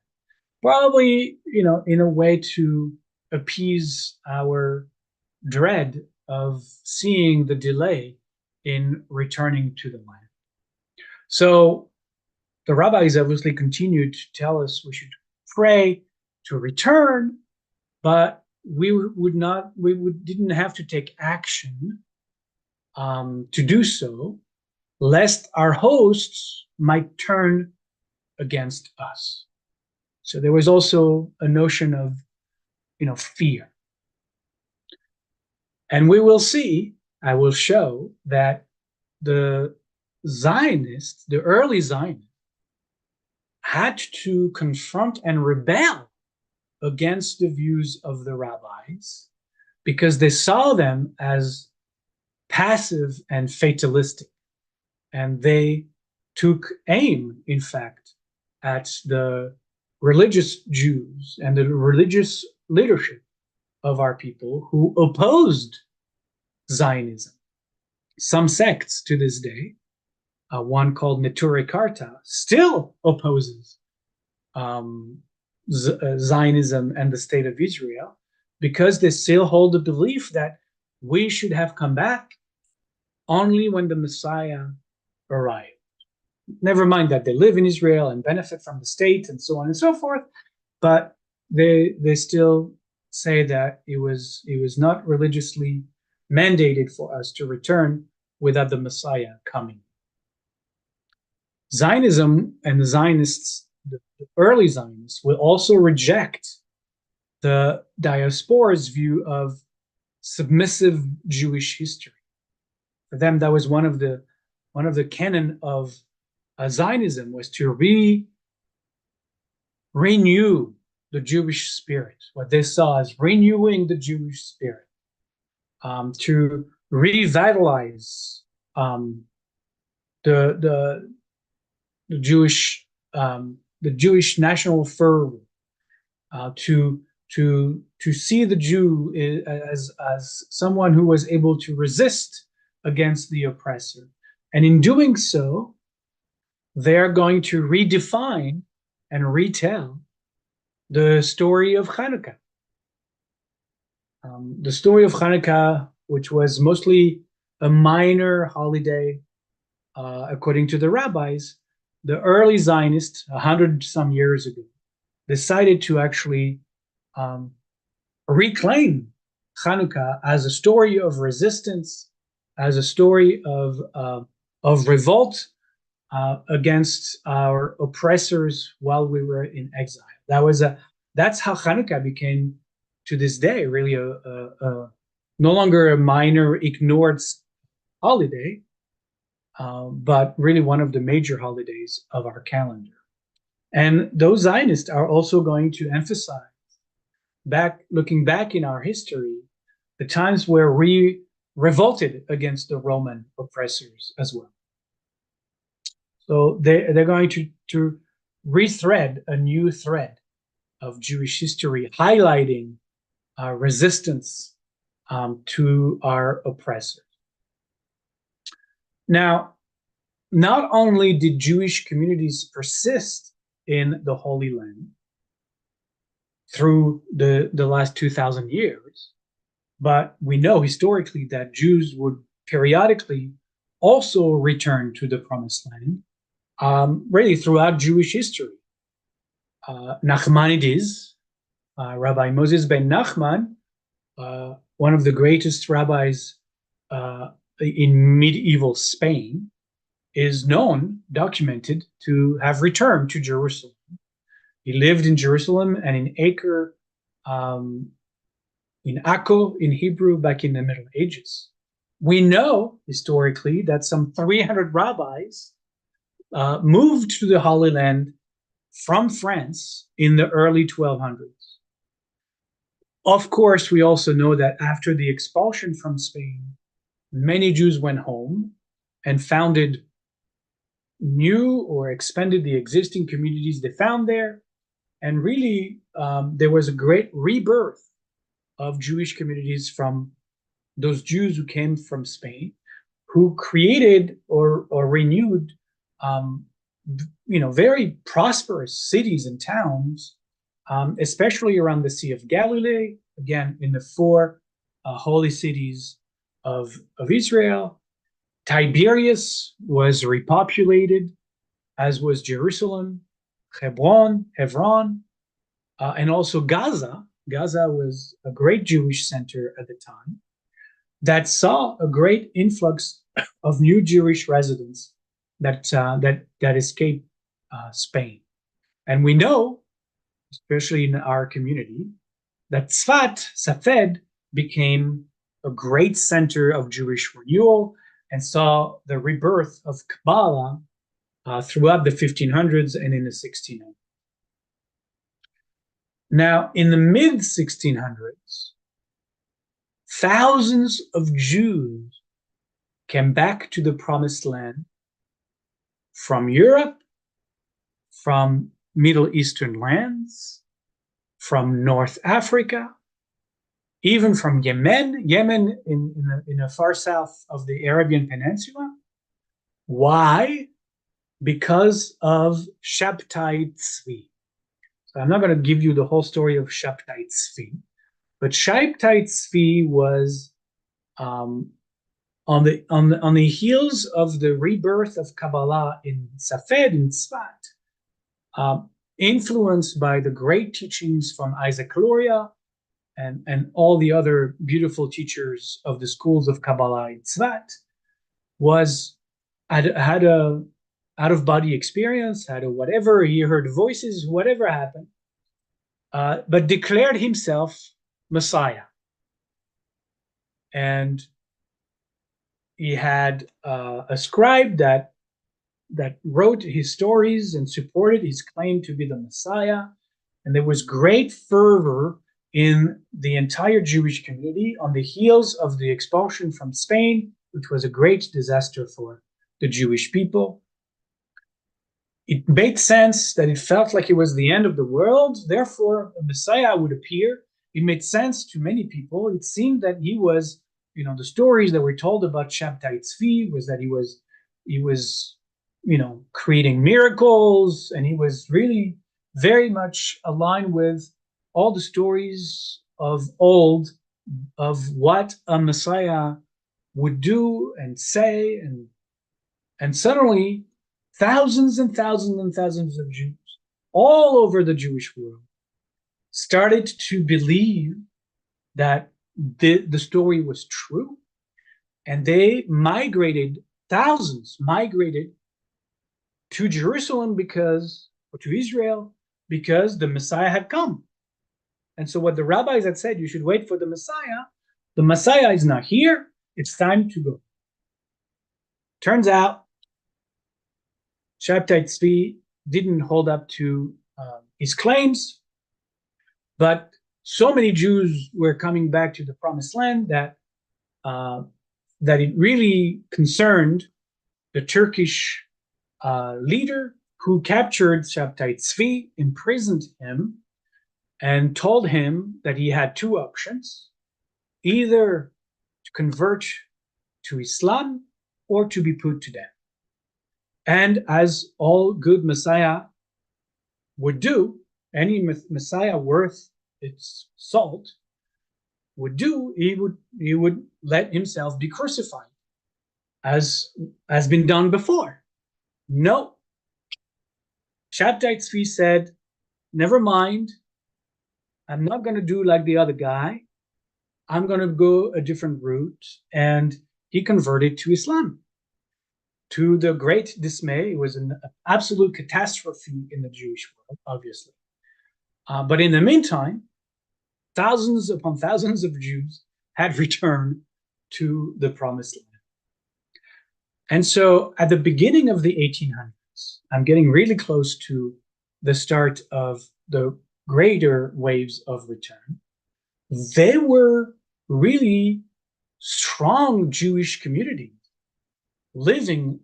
Probably, in a way to appease our dread of seeing the delay in returning to the land. So the rabbis obviously continued to tell us we should pray to return, but we didn't have to take action to do so, lest our hosts might turn against us. So there was also a notion of, fear. And we will see, I will show that the Zionists, the early Zionists, had to confront and rebel against the views of the rabbis because they saw them as passive and fatalistic. And they took aim, in fact, at the religious Jews and the religious leadership of our people who opposed Zionism. Some sects to this day, one called Neturei Karta, still opposes um, Zionism and the state of Israel because they still hold the belief that we should have come back only when the Messiah arrived. Never mind that they live in Israel and benefit from the state and so on and so forth, but they still say that it was not religiously mandated for us to return without the Messiah coming. Zionism and the Zionists, the early Zionists, will also reject the diaspora's view of submissive Jewish history. For them, that was one of the canon of Zionism, was to renew the Jewish spirit, what they saw as renewing the Jewish spirit, to revitalize the Jewish national fervor, to see the Jew as someone who was able to resist against the oppressor, and in doing so, they're going to redefine and retell the story of Hanukkah. The story of Hanukkah, which was mostly a minor holiday, according to the rabbis, the early Zionists, 100 some years ago, decided to actually reclaim Hanukkah as a story of resistance, as a story of revolt against our oppressors while we were in exile. That's how Hanukkah became, to this day, really no longer a minor ignored holiday, but really one of the major holidays of our calendar. And those Zionists are also going to emphasize, looking back in our history, the times where we revolted against the Roman oppressors as well. So they're going to rethread a new thread of Jewish history, highlighting resistance to our oppressors. Now, not only did Jewish communities persist in the Holy Land through the last 2,000 years, but we know historically that Jews would periodically also return to the Promised Land, really throughout Jewish history. Nachmanides, Rabbi Moses ben Nachman, one of the greatest rabbis in medieval Spain, is documented to have returned to Jerusalem. He lived in Jerusalem and in Acre, in Akko in Hebrew, back in the Middle Ages. We know historically that some 300 rabbis moved to the Holy Land from France in the early 1200s. Of course, we also know that after the expulsion from Spain, many Jews went home and founded new or expanded the existing communities they found there. And really, there was a great rebirth of Jewish communities from those Jews who came from Spain, who created or renewed very prosperous cities and towns, especially around the Sea of Galilee, again, in the four holy cities of Israel. Tiberias was repopulated, as was Jerusalem, Hebron, and also Gaza. Gaza was a great Jewish center at the time that saw a great influx of new Jewish residents that escaped Spain. And we know, especially in our community, that Safed became a great center of Jewish renewal and saw the rebirth of Kabbalah throughout the 1500s and in the 1600s. Now, in the mid 1600s, thousands of Jews came back to the Promised Land from Europe, from Middle Eastern lands, from North Africa, even from Yemen, in the far south of the Arabian Peninsula. Why? Because of Shabtai Tzvi. So I'm not going to give you the whole story of Shabtai Tzvi, but Shabtai Tzvi was on the heels of the rebirth of Kabbalah in Safed in Tzfat, influenced by the great teachings from Isaac Luria and all the other beautiful teachers of the schools of Kabbalah in Tzfat, was had a out of body experience, had a whatever, he heard voices, whatever happened, but declared himself Messiah. And he had a scribe that wrote his stories and supported his claim to be the Messiah. And there was great fervor in the entire Jewish community on the heels of the expulsion from Spain, which was a great disaster for the Jewish people. It made sense that it felt like it was the end of the world. Therefore, a Messiah would appear. It made sense to many people. It seemed that he was, the stories that were told about Shabtai Tzvi was that he was, creating miracles, and he was really very much aligned with all the stories of old of what a Messiah would do and say, and suddenly thousands and thousands and thousands of Jews all over the Jewish world started to believe that the story was true, and they thousands migrated to Jerusalem or to Israel, because the Messiah had come. And so what the rabbis had said, you should wait for the Messiah is not here, it's time to go. Turns out Shabtai Tzvi didn't hold up to his claims, but so many Jews were coming back to the Promised Land that it really concerned the Turkish leader who captured Shabtai Tzvi, imprisoned him, and told him that he had two options: either to convert to Islam or to be put to death. And as all good Messiah would do, any Messiah worth its salt would do, he would let himself be crucified, as has been done before. No. Shabtai Tzvi said, never mind, I'm not going to do like the other guy. I'm going to go a different route. And he converted to Islam. To the great dismay, it was an absolute catastrophe in the Jewish world, obviously. But in the meantime, thousands upon thousands of Jews had returned to the Promised Land. And so at the beginning of the 1800s, I'm getting really close to the start of the greater waves of return. They were really strong Jewish communities living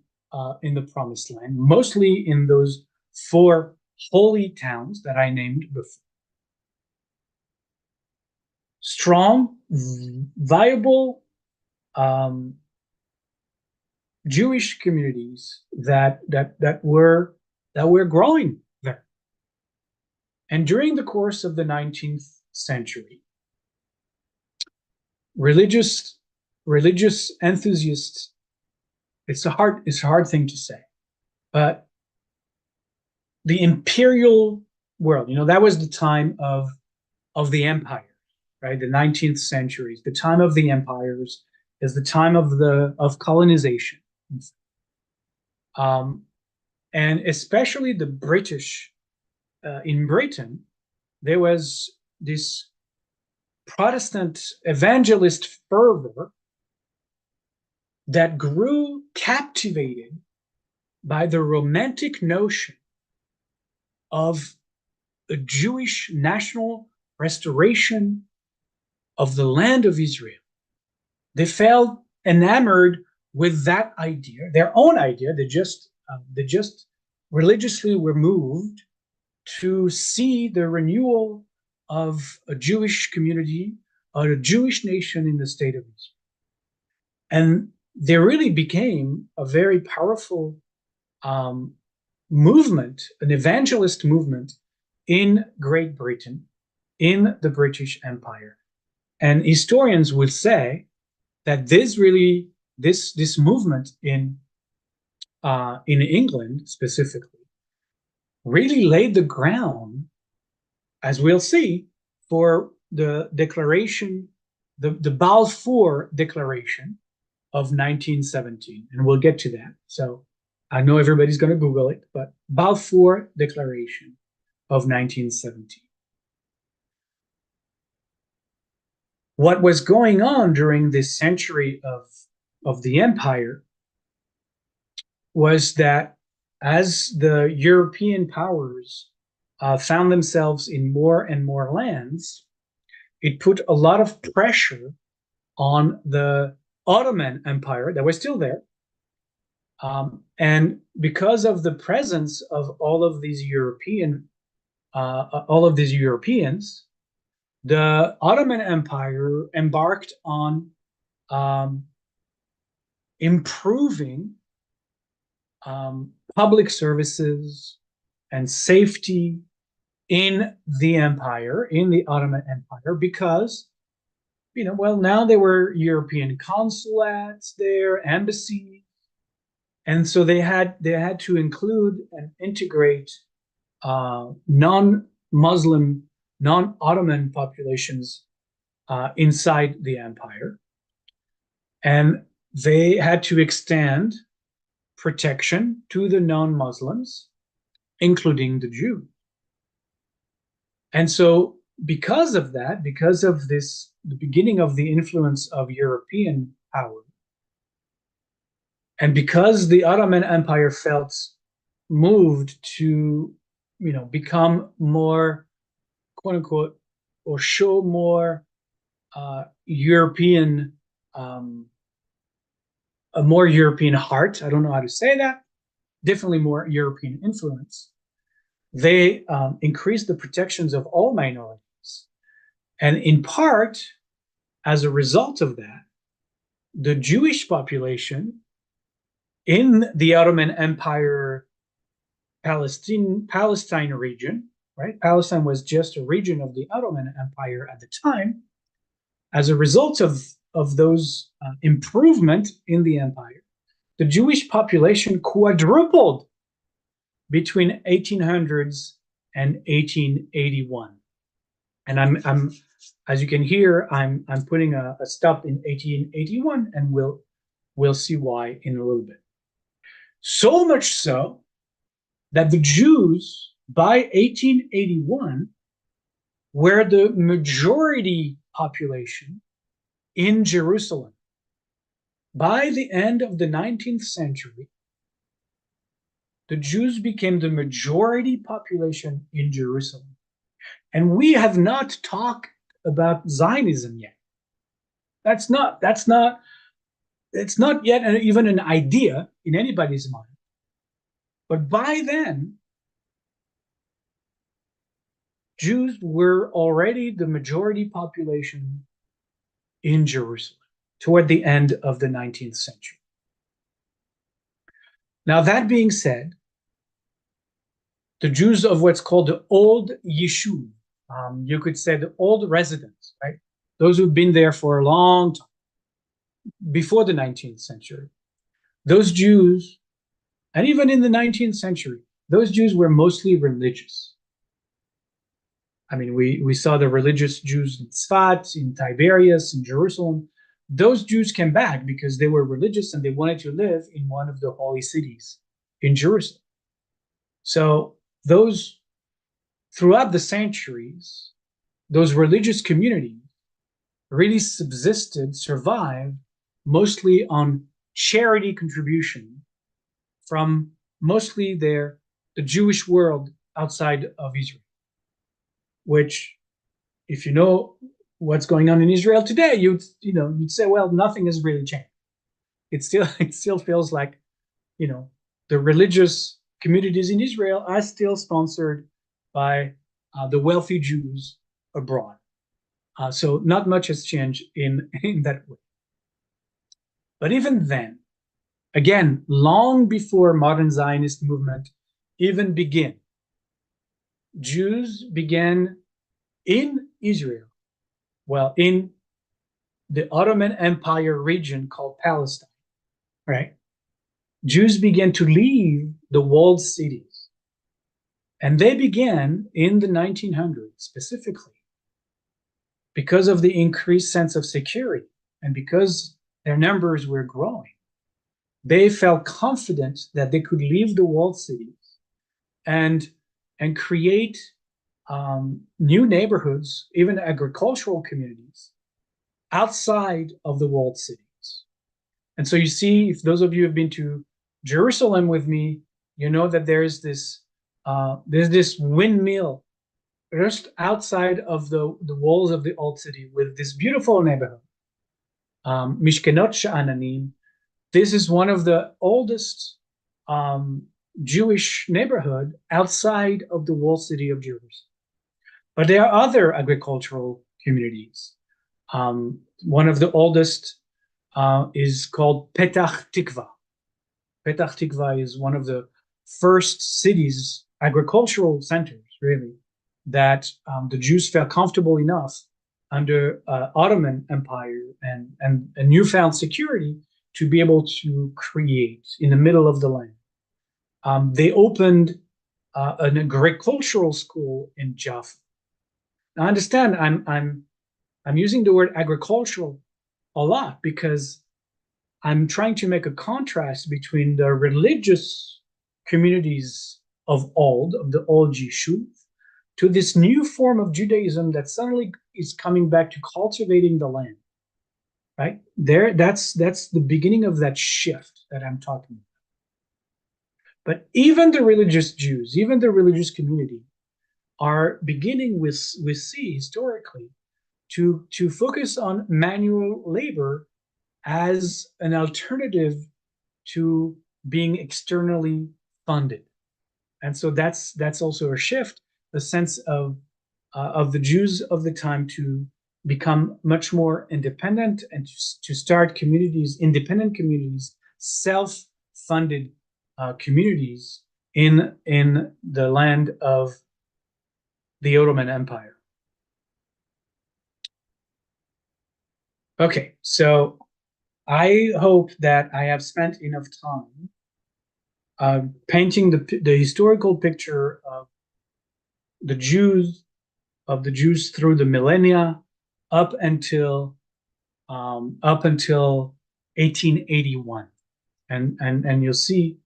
in the Promised Land, mostly in those 4 holy towns that I named before. Strong, viable Jewish communities that were growing there. And during the course of the 19th century, religious enthusiasts, it's a hard thing to say, but the imperial world, that was the time of the empire, right? The 19th century, the time of the empires, is the time of colonization. And especially the British, in Britain, there was this Protestant evangelist fervor that grew captivated by the romantic notion of a Jewish national restoration of the land of Israel. They felt enamored with that idea, their own idea. They just religiously were moved to see the renewal of a Jewish community, or a Jewish nation in the state of Israel. And they really became a very powerful um, movement, an evangelist movement in Great Britain, in the British Empire. And historians would say that this movement in England specifically really laid the ground, as we'll see, for the declaration, the Balfour Declaration of 1917, and we'll get to that. So I know everybody's going to Google it, but Balfour Declaration of 1917. What was going on during this century of the empire was that as the European powers found themselves in more and more lands, it put a lot of pressure on the Ottoman Empire that was still there. And because of the presence of all of these Europeans, the Ottoman Empire embarked on improving public services and safety in the empire, in the Ottoman Empire, because, well, now there were European consulates there, embassies, and so they had to include and integrate non-Muslim, non-Ottoman populations inside the empire, and they had to extend protection to the non-Muslims, including the Jews. And so because of that, because of this, the beginning of the influence of European power, and because the Ottoman Empire felt moved to, become more, quote unquote, or show more European, a more European heart. I don't know how to say that. Definitely more European influence. They increased the protections of all minorities. And in part, as a result of that, the Jewish population in the Ottoman Empire Palestine region, right? Palestine was just a region of the Ottoman Empire at the time. As a result of those improvement in the empire, the Jewish population quadrupled between 1800s and 1881. And I'm as you can hear, I'm putting a stop in 1881, and we'll see why in a little bit. So much so that the Jews by 1881 were the majority population in Jerusalem. By the end of the 19th century, the Jews became the majority population in Jerusalem. And we have not talked about Zionism yet. It's not yet even an idea in anybody's mind. But by then, Jews were already the majority population in Jerusalem toward the end of the 19th century. Now, that being said, the Jews of what's called the old Yishuv, you could say the old residents, right? Those who've been there for a long time, before the 19th century. Those Jews, and even in the 19th century, those Jews were mostly religious. I mean, we saw the religious Jews in Tzfat, in Tiberias, in Jerusalem. Those Jews came back because they were religious and they wanted to live in one of the holy cities in Jerusalem. So those, throughout the centuries, those religious communities really survived mostly on charity contribution from mostly the Jewish world outside of Israel. which, if you know what's going on in Israel today, you'd say, well, nothing has really changed. It still feels like, you know, the religious communities in Israel are still sponsored by the wealthy Jews abroad. So not much has changed in that way. But even then, again, long before modern Zionist movement even began, Jews began in Israel, well, in the Ottoman Empire region called Palestine, right? Jews began to leave the walled cities. And they began in the 1900s specifically because of the increased sense of security and because their numbers were growing. They felt confident that they could leave the walled cities and create new neighborhoods, even agricultural communities, outside of the walled cities. And so you see, if those of you have been to Jerusalem with me, you know that there's this windmill just outside of the walls of the old city with this beautiful neighborhood, Mishkenot Sha'ananim. This is one of the oldest Jewish neighborhood outside of the walled city of Jerusalem. But there are other agricultural communities. One of the oldest is called Petach Tikva. Petach Tikva is one of the first cities, agricultural centers, really, that the Jews felt comfortable enough under Ottoman Empire and a newfound security to be able to create in the middle of the land. They opened an agricultural school in Jaffa. Now, understand, I'm using the word agricultural a lot because I'm trying to make a contrast between the religious communities of the old Yishuv, to this new form of Judaism that suddenly is coming back to cultivating the land. Right there, that's the beginning of that shift that I'm talking about. But even the religious Jews, even the religious community, are beginning with see historically to focus on manual labor as an alternative to being externally funded. And so that's also a shift, the sense of the Jews of the time to become much more independent and to start communities, independent communities, self-funded communities in the land of the Ottoman Empire. Okay, so I hope that I have spent enough time painting the historical picture of the Jews through the millennia up until 1881, and you'll see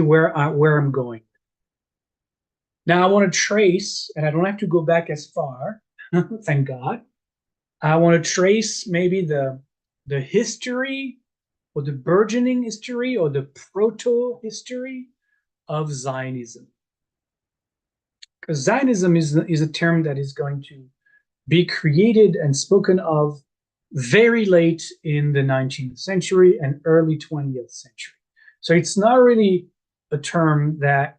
where I'm going. Now I want to trace, and I don't have to go back as far, thank God. I want to trace maybe the history or the burgeoning history or the proto-history of Zionism. Because Zionism is a term that is going to be created and spoken of very late in the 19th century and early 20th century. So it's not really a term that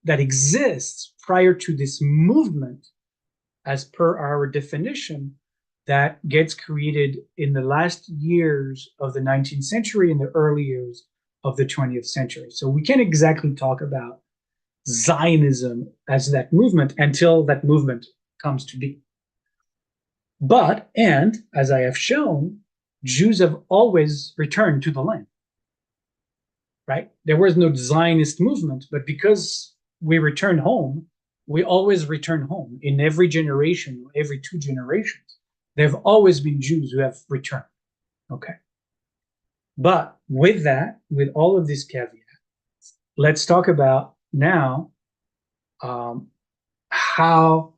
exists prior to this movement, as per our definition, that gets created in the last years of the 19th century and the early years of the 20th century. So we can't exactly talk about Zionism as that movement until that movement comes to be. But, and as I have shown, Jews have always returned to the land, right? There was no Zionist movement, but because we return home, we always return home in every generation, every 2 generations. There have always been Jews who have returned, okay? But with that, with all of these caveats, let's talk about now how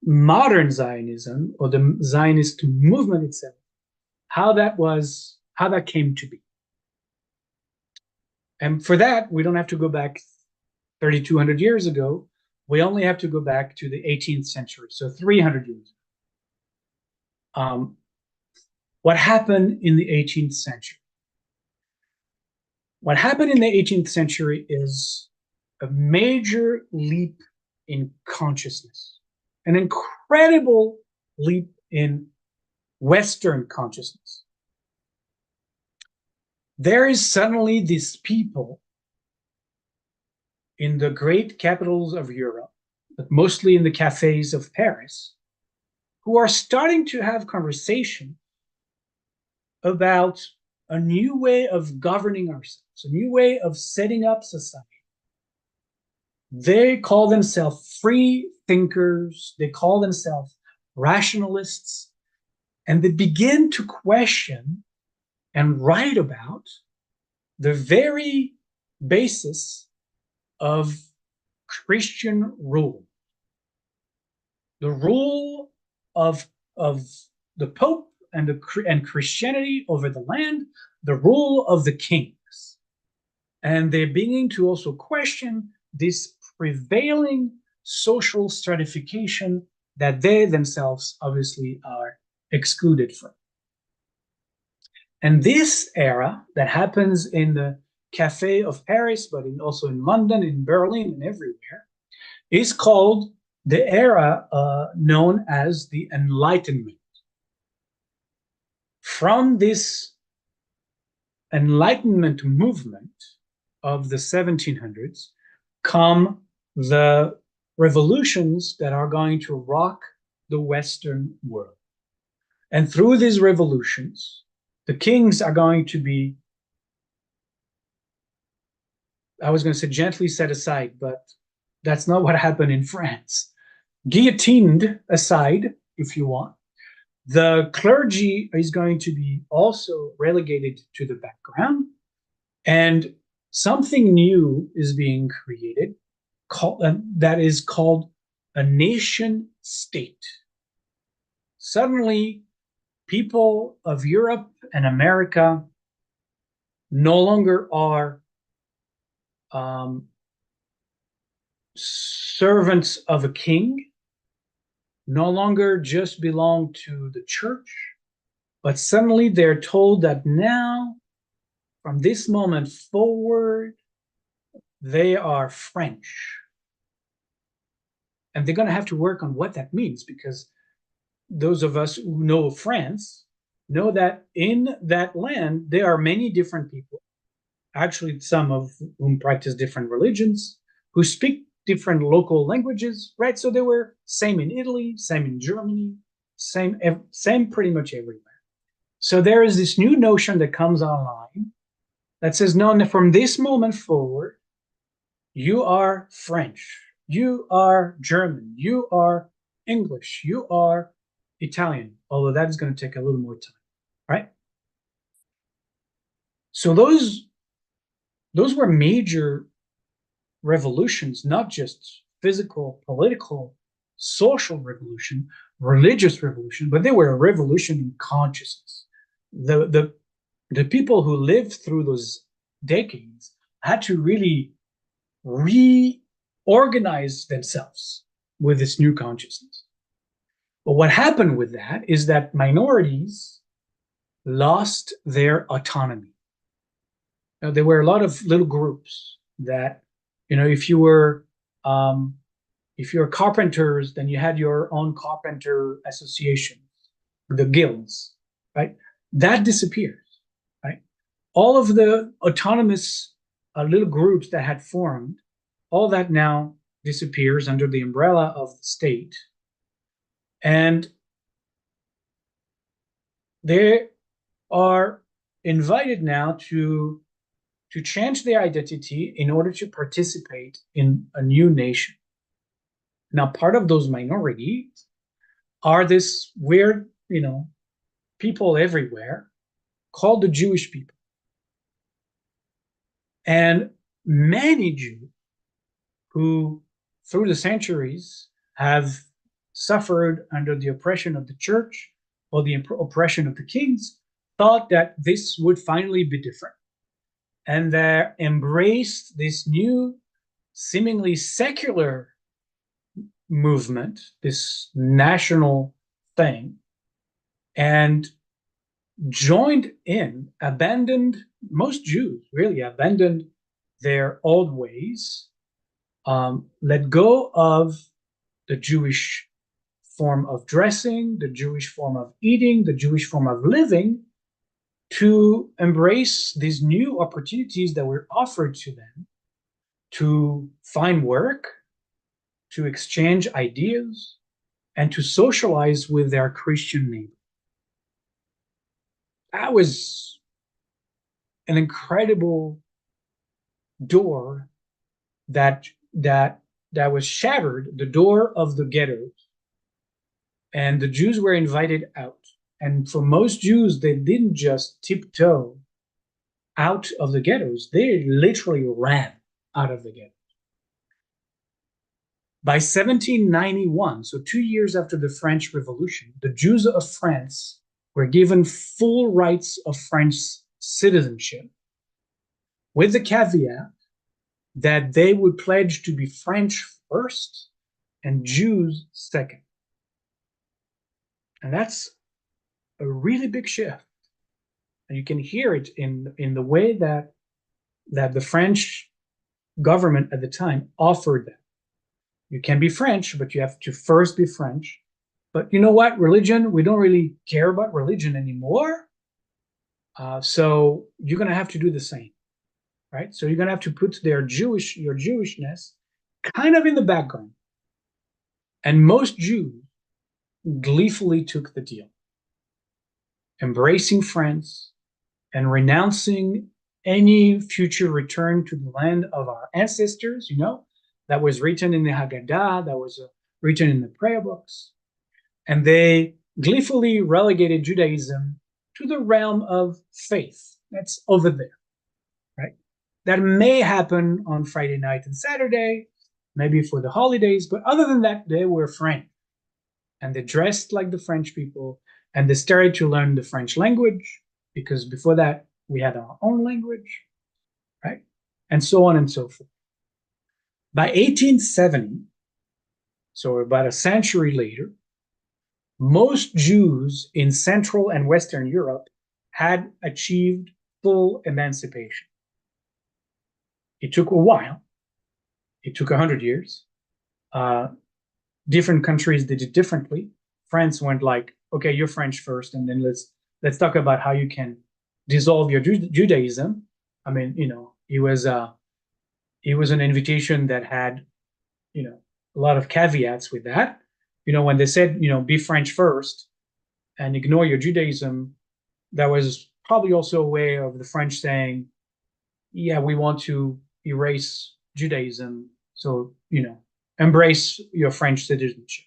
modern Zionism, or the Zionist movement itself, how that came to be. And for that, we don't have to go back 3,200 years ago, we only have to go back to the 18th century, so 300 years. What happened in the 18th century? What happened in the 18th century is a major leap in consciousness, an incredible leap in Western consciousness. There is suddenly these people in the great capitals of Europe, but mostly in the cafes of Paris, who are starting to have conversation about a new way of governing ourselves, a new way of setting up society. They call themselves free thinkers, they call themselves rationalists, and they begin to question and write about the very basis of Christian rule, the rule of the Pope and Christianity over the land, the rule of the kings. And they're beginning to also question this prevailing social stratification that they themselves obviously are excluded from. And this era that happens in the Cafe of Paris, but also in London, in Berlin, and everywhere, is called the era known as the Enlightenment. From this Enlightenment movement of the 1700s come the revolutions that are going to rock the Western world. And through these revolutions, the kings are going to be, I was going to say gently set aside, but that's not what happened in France. Guillotined aside, if you want. The clergy is going to be also relegated to the background, and something new is being created that is called a nation state. Suddenly, people of Europe and America no longer are servants of a king, no longer just belong to the church, but suddenly they're told that now, from this moment forward, they are French. And they're going to have to work on what that means, because those of us who know France know that in that land, there are many different people, actually some of whom practice different religions, who speak different local languages, right? So they were same in Italy, same in Germany, same pretty much everywhere. So there is this new notion that comes online that says, no, from this moment forward, you are French, you are German, you are English, you are Italian, although that is going to take a little more time, right? So those were major revolutions, not just physical, political, social revolution, religious revolution, but they were a revolution in consciousness. The people who lived through those decades had to really reorganize themselves with this new consciousness. But what happened with that is that minorities lost their autonomy. Now, there were a lot of little groups that, if you were carpenters, then you had your own carpenter association, the guilds, right? That disappears, right? All of the autonomous little groups that had formed, all that now disappears under the umbrella of the state. And they are invited now to change their identity in order to participate in a new nation. Now, part of those minorities are this weird, people everywhere called the Jewish people. And many Jews who, through the centuries, have suffered under the oppression of the church or the oppression of the kings, thought that this would finally be different. And they embraced this new seemingly secular movement, this national thing, and joined in, abandoned, most Jews really abandoned their old ways, let go of the Jewish form of dressing, the Jewish form of eating, the Jewish form of living, to embrace these new opportunities that were offered to them to find work, to exchange ideas, and to socialize with their Christian neighbors. That was an incredible door that that that was shattered, the door of the ghettos, and the Jews were invited out. And for most Jews, they didn't just tiptoe out of the ghettos; they literally ran out of the ghetto. By 1791, so 2 years after the French Revolution, the Jews of France were given full rights of French citizenship, with the caveat that they would pledge to be French first and Jews second. And that's a really big shift. And you can hear it in the way that the French government at the time offered that. You can be French, but you have to first be French. But you know what? Religion, we don't really care about religion anymore. So you're going to have to do the same, right? So you're going to have to put your Jewishness kind of in the background. And most Jews gleefully took the deal, embracing France and renouncing any future return to the land of our ancestors, that was written in the Haggadah, that was written in the prayer books. And they gleefully relegated Judaism to the realm of faith. That's over there, right? That may happen on Friday night and Saturday, maybe for the holidays, but other than that, they were French. And they dressed like the French people, and they started to learn the French language, because before that, we had our own language, right? And so on and so forth. By 1870, so about a century later, most Jews in Central and Western Europe had achieved full emancipation. It took a while. It took 100 years. Different countries did it differently. France went like, okay, you're French first, and then let's talk about how you can dissolve your Judaism. I mean, it was an invitation that had, a lot of caveats with that. When they said, be French first and ignore your Judaism, that was probably also a way of the French saying, yeah, we want to erase Judaism. So, embrace your French citizenship.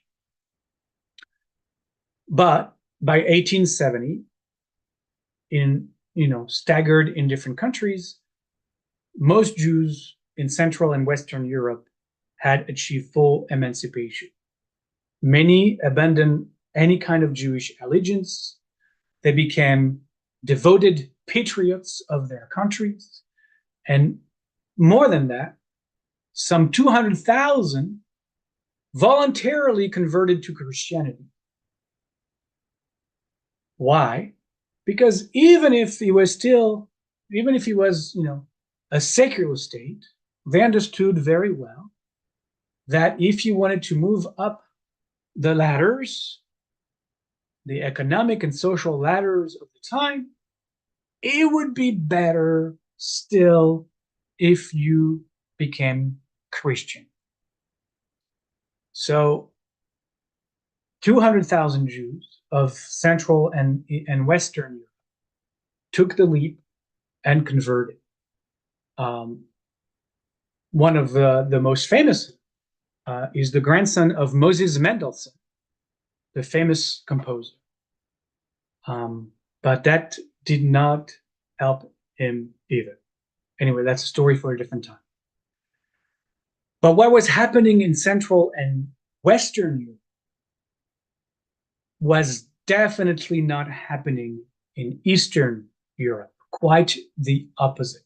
But by 1870, staggered in different countries, most Jews in Central and Western Europe had achieved full emancipation. Many abandoned any kind of Jewish allegiance. They became devoted patriots of their countries. And more than that, some 200,000 voluntarily converted to Christianity. Why? Because even if he was, a secular state, they understood very well that if you wanted to move up the ladders, the economic and social ladders of the time, it would be better still if you became Christian. So 200,000 Jews of Central and Western Europe took the leap and converted. One of the most famous is the grandson of Moses Mendelssohn, the famous composer. But that did not help him either. Anyway, that's a story for a different time. But what was happening in Central and Western Europe was definitely not happening in Eastern Europe, quite the opposite.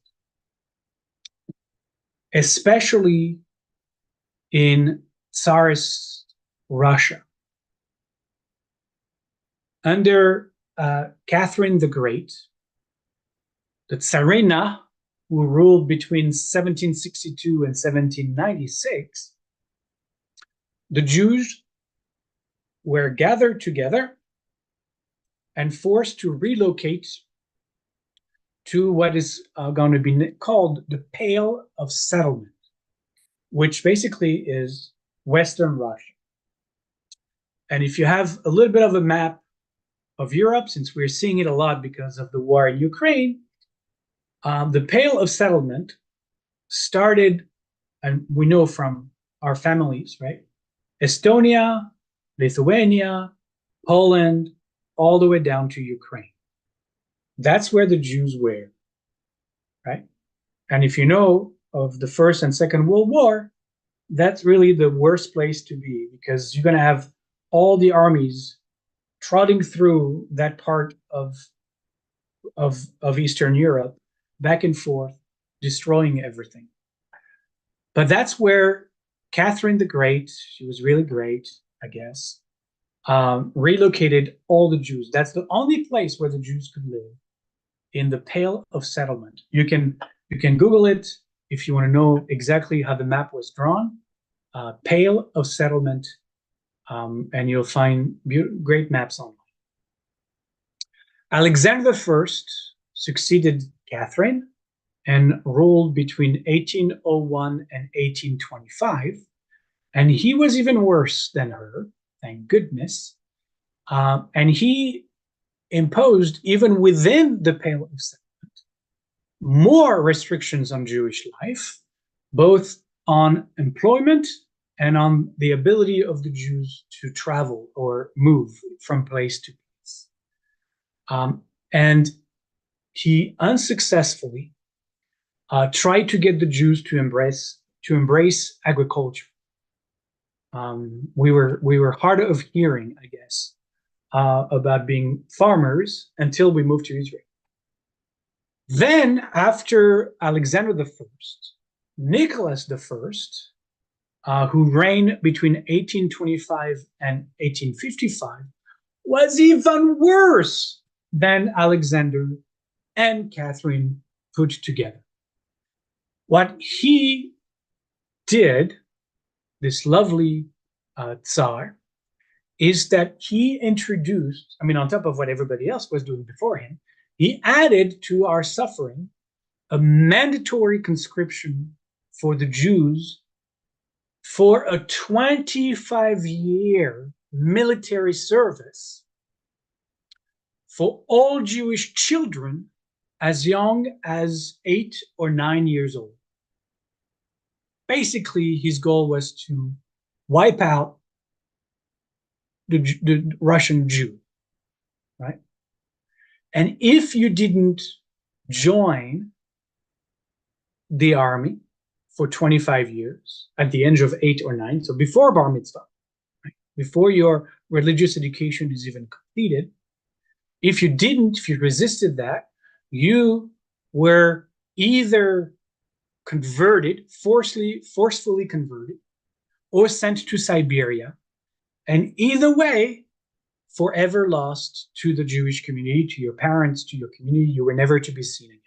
Especially in Tsarist Russia. Under Catherine the Great, the Tsarina, who ruled between 1762 and 1796, the Jews were gathered together and forced to relocate to what is going to be called the Pale of Settlement, which basically is Western Russia. And if you have a little bit of a map of Europe, since we're seeing it a lot because of the war in Ukraine, the Pale of Settlement started, and we know from our families, right? Estonia, Lithuania, Poland, all the way down to Ukraine. That's where the Jews were, right? And if you know of the First and Second World War, that's really the worst place to be, because you're going to have all the armies trotting through that part of Eastern Europe, back and forth, destroying everything. But that's where Catherine the Great, she was really great, I guess, relocated all the Jews. That's the only place where the Jews could live, in the Pale of Settlement. You can Google it if you want to know exactly how the map was drawn. Pale of Settlement, and you'll find great maps online. Alexander I succeeded Catherine and ruled between 1801 and 1825. And he was even worse than her, thank goodness. And he imposed, even within the Pale of Settlement, more restrictions on Jewish life, both on employment and on the ability of the Jews to travel or move from place to place. And he unsuccessfully tried to get the Jews to embrace agriculture. We were hard of hearing, I guess, about being farmers until we moved to Israel. Then, after Alexander I, Nicholas I, who reigned between 1825 and 1855, was even worse than Alexander and Catherine put together. What he did, this lovely Tsar, is that he introduced, I mean, on top of what everybody else was doing before him, he added to our suffering a mandatory conscription for the Jews for a 25-year military service for all Jewish children as young as 8 or 9 years old. Basically, his goal was to wipe out the Russian Jew, right? And if you didn't join the army for 25 years at the age of 8 or 9, so before bar mitzvah, right? Before your religious education is even completed, if you resisted that, you were either converted, forcefully converted, or sent to Siberia. And either way, forever lost to the Jewish community, to your parents, to your community. You were never to be seen again.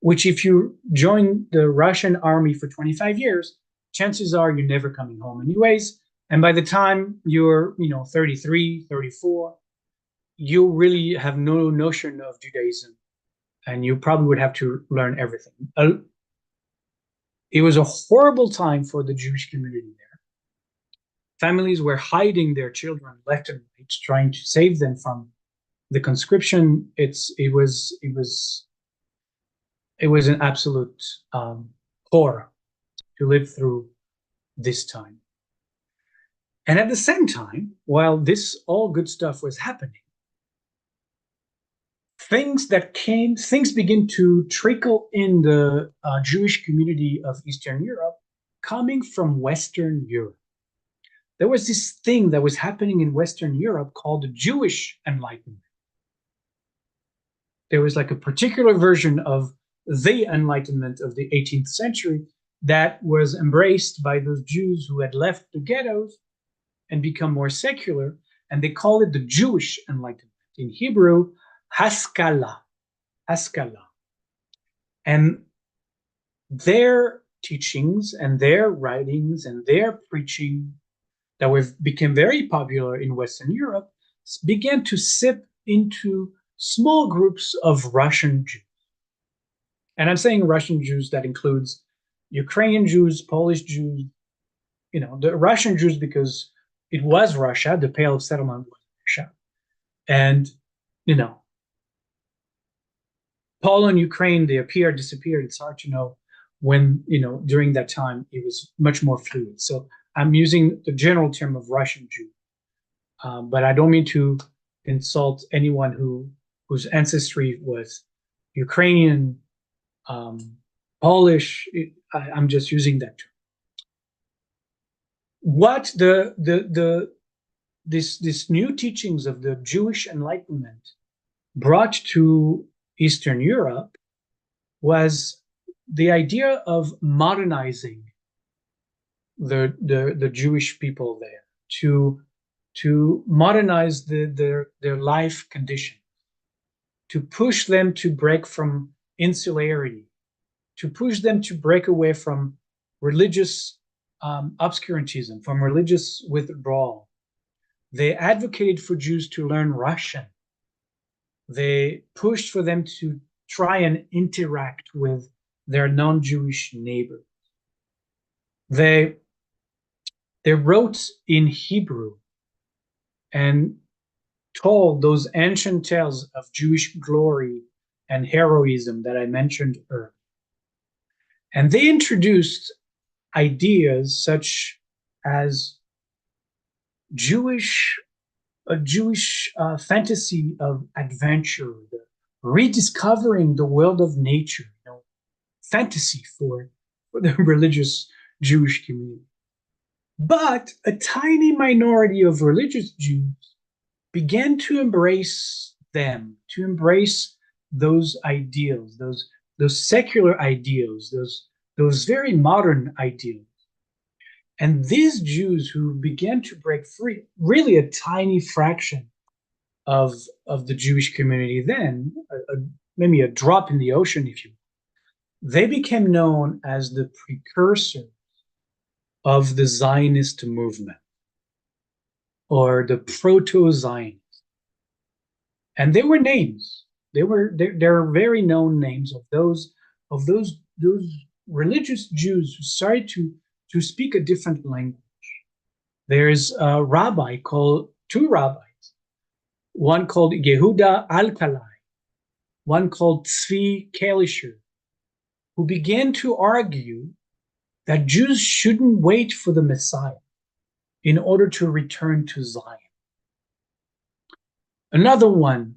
Which, if you join the Russian army for 25 years, chances are you're never coming home anyways. And by the time you're, 33, 34, you really have no notion of Judaism. And you probably would have to learn everything. It was a horrible time for the Jewish community there. Families were hiding their children left and right, trying to save them from the conscription. It was an absolute horror to live through this time. And at the same time, while this all good stuff was happening, things begin to trickle in the Jewish community of Eastern Europe, coming from Western Europe. There was this thing that was happening in Western Europe called the Jewish Enlightenment. There was like a particular version of the Enlightenment of the 18th century that was embraced by those Jews who had left the ghettos and become more secular, and they call it the Jewish Enlightenment. In Hebrew, Haskalah, Haskalah. And their teachings and their writings and their preaching that became very popular in Western Europe began to sip into small groups of Russian Jews. And I'm saying Russian Jews, that includes Ukrainian Jews, Polish Jews, the Russian Jews, because it was Russia, the Pale of Settlement was Russia. And, you know, Poland, Ukraine, they appeared, disappeared. It's hard to know when, during that time, it was much more fluid. So I'm using the general term of Russian Jew. But I don't mean to insult anyone whose ancestry was Ukrainian, Polish. I'm just using that term. What this new teachings of the Jewish Enlightenment brought to Eastern Europe was the idea of modernizing the Jewish people there, to modernize their life condition, to push them to break from insularity, to push them to break away from religious obscurantism, from religious withdrawal. They advocated for Jews to learn Russian. They pushed for them to try and interact with their non-Jewish neighbors. They wrote in Hebrew and told those ancient tales of Jewish glory and heroism that I mentioned earlier. And they introduced ideas such as a Jewish fantasy of adventure, rediscovering the world of nature, fantasy for the religious Jewish community. But a tiny minority of religious Jews began to embrace them, to embrace those ideals, those secular ideals, those very modern ideals. And these Jews who began to break free, really a tiny fraction of the Jewish community then, maybe a drop in the ocean, if you will, they became known as the precursor of the Zionist movement, or the proto-Zionists. And they were names. There are very known names of those religious Jews who started to speak a different language. There's two rabbis, one called Yehuda Alkalai, one called Tzvi Kalisher, who began to argue that Jews shouldn't wait for the Messiah in order to return to Zion. Another one,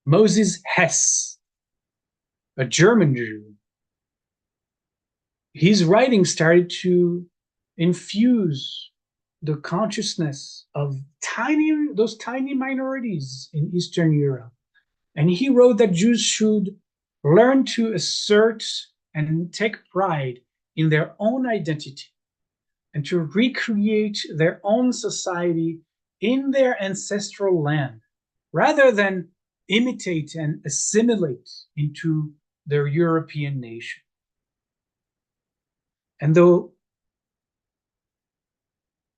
Moses Hess, a German Jew. His writing started to infuse the consciousness of those tiny minorities in Eastern Europe. And he wrote that Jews should learn to assert and take pride in their own identity and to recreate their own society in their ancestral land, rather than imitate and assimilate into their European nation. And though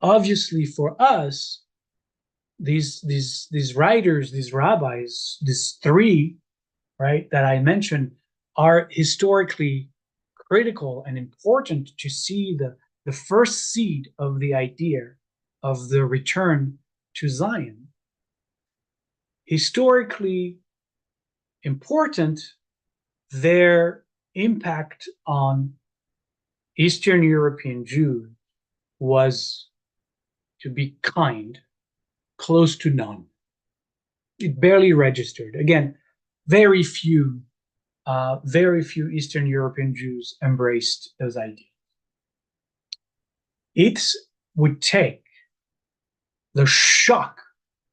obviously for us, these writers, these rabbis, these three, right, that I mentioned, are historically critical and important to see the first seed of the idea of the return to Zion. Historically important, their impact on Eastern European Jews was, to be kind, close to none. It barely registered. Again, very few Eastern European Jews embraced those ideas. It would take the shock,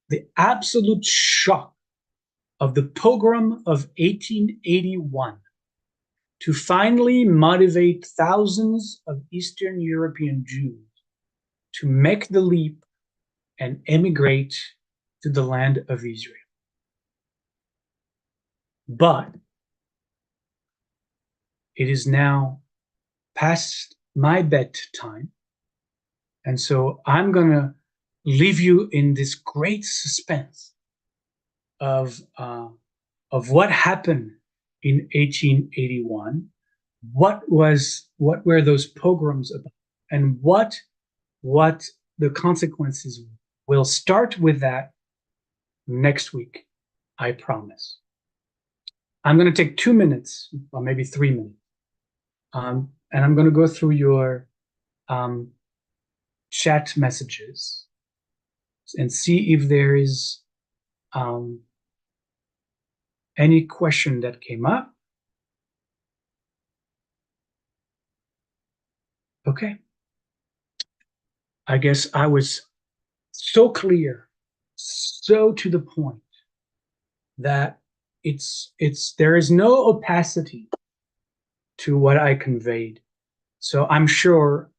the absolute shock of the pogrom of 1881 to finally motivate thousands of Eastern European Jews to make the leap and emigrate to the land of Israel. But it is now past my bedtime, and so I'm going to leave you in this great suspense of what happened in 1881. What were those pogroms about, and what the consequences? We'll start with that next week, I promise. I'm going to take 2 minutes, or maybe 3 minutes, and I'm going to go through your chat messages and see if there is any question that came up. Okay. I guess I was so clear, so to the point, that there is no opacity to what I conveyed. So I'm sure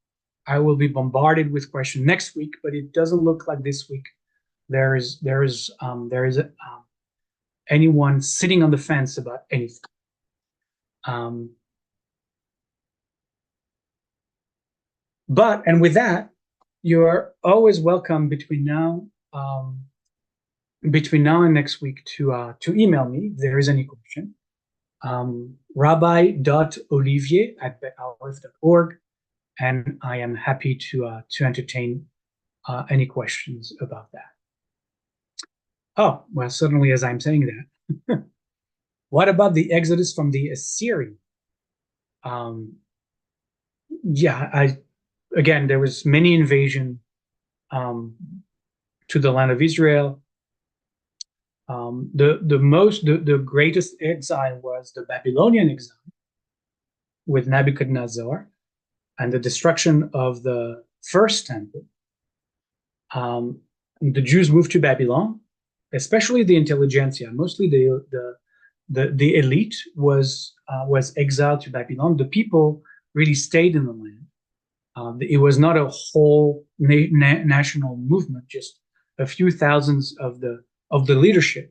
I will be bombarded with questions next week, but it doesn't look like this week there is anyone sitting on the fence about anything. And with that, you're always welcome between now and next week to email me if there is any question. rabbi.olivier@be'alef.org, and I am happy to entertain any questions about that. Oh, well, suddenly as I'm saying that, what about the exodus from the Assyrian? Yeah, again, there was many invasion to the land of Israel. The greatest exile was the Babylonian exile with Nebuchadnezzar and the destruction of the first temple. The Jews moved to Babylon, especially the intelligentsia. Mostly the elite was exiled to Babylon. The people really stayed in the land. It was not a whole national movement, just a few thousands of the leadership,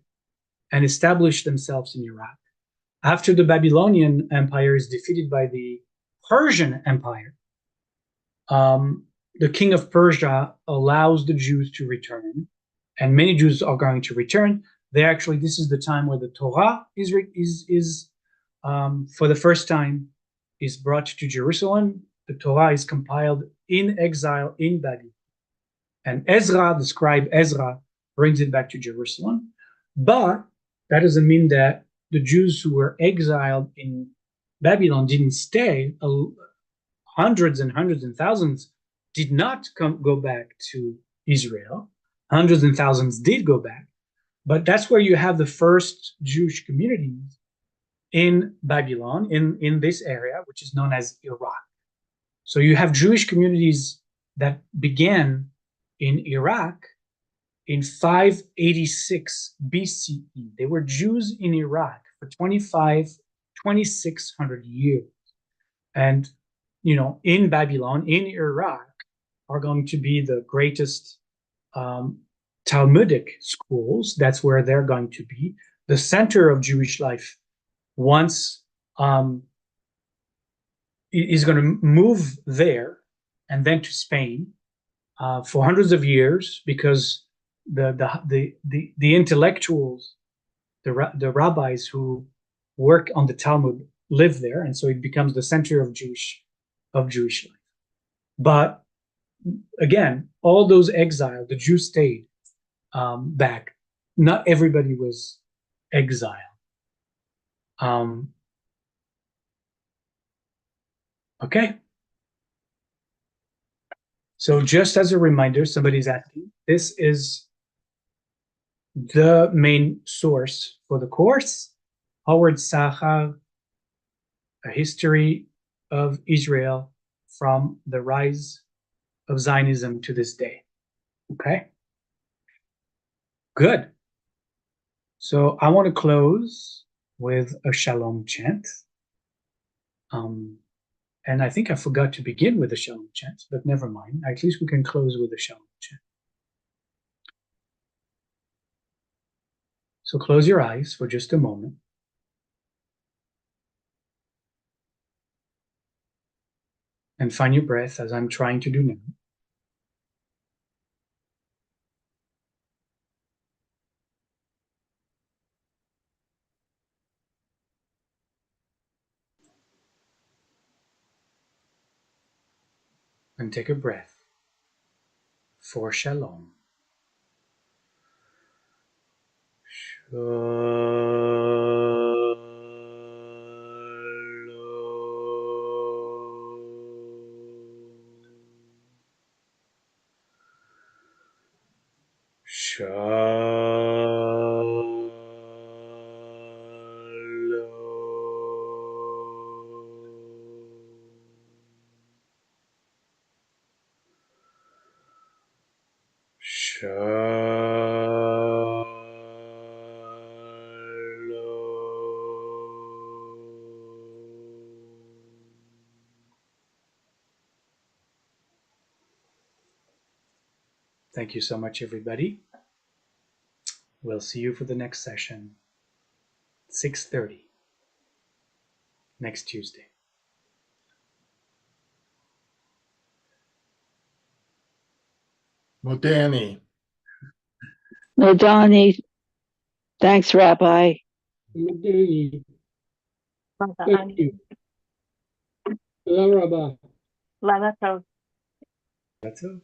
and established themselves in Iraq. After the Babylonian Empire is defeated by the Persian Empire, the king of Persia allows the Jews to return, and many Jews are going to return. This is the time where the Torah is for the first time is brought to Jerusalem. The Torah is compiled in exile in Babylon, and Ezra, the scribe Ezra, brings it back to Jerusalem. But that doesn't mean that the Jews who were exiled in Babylon didn't stay. Hundreds and hundreds and thousands did not go back to Israel. Hundreds and thousands did go back. But that's where you have the first Jewish communities in Babylon, in this area, which is known as Iraq. So you have Jewish communities that began in Iraq in 586 BCE. They were Jews in Iraq for 2,600 years. And, in Babylon, in Iraq, are going to be the greatest Talmudic schools. That's where they're going to be. The center of Jewish life once is going to move there and then to Spain for hundreds of years, because the intellectuals, the rabbis who work on the Talmud live there, and so it becomes the center of Jewish life. But again, all those exiled, the Jews stayed back. Not everybody was exiled. Okay. So just as a reminder, somebody's asking, this is the main source for the course, Howard Sachar, A History of Israel from the Rise of Zionism to this day. Okay? Good. So I want to close with a shalom chant. And I think I forgot to begin with the Shalom chant, but never mind. At least we can close with the Shalom chant. So close your eyes for just a moment. And find your breath as I'm trying to do now. And take a breath for Shalom. Thank you so much, everybody. We'll see you for the next session, 6:30, next Tuesday. Modani. Modani. Thanks, Rabbi. Thank you. Thank you. Lava. That's all.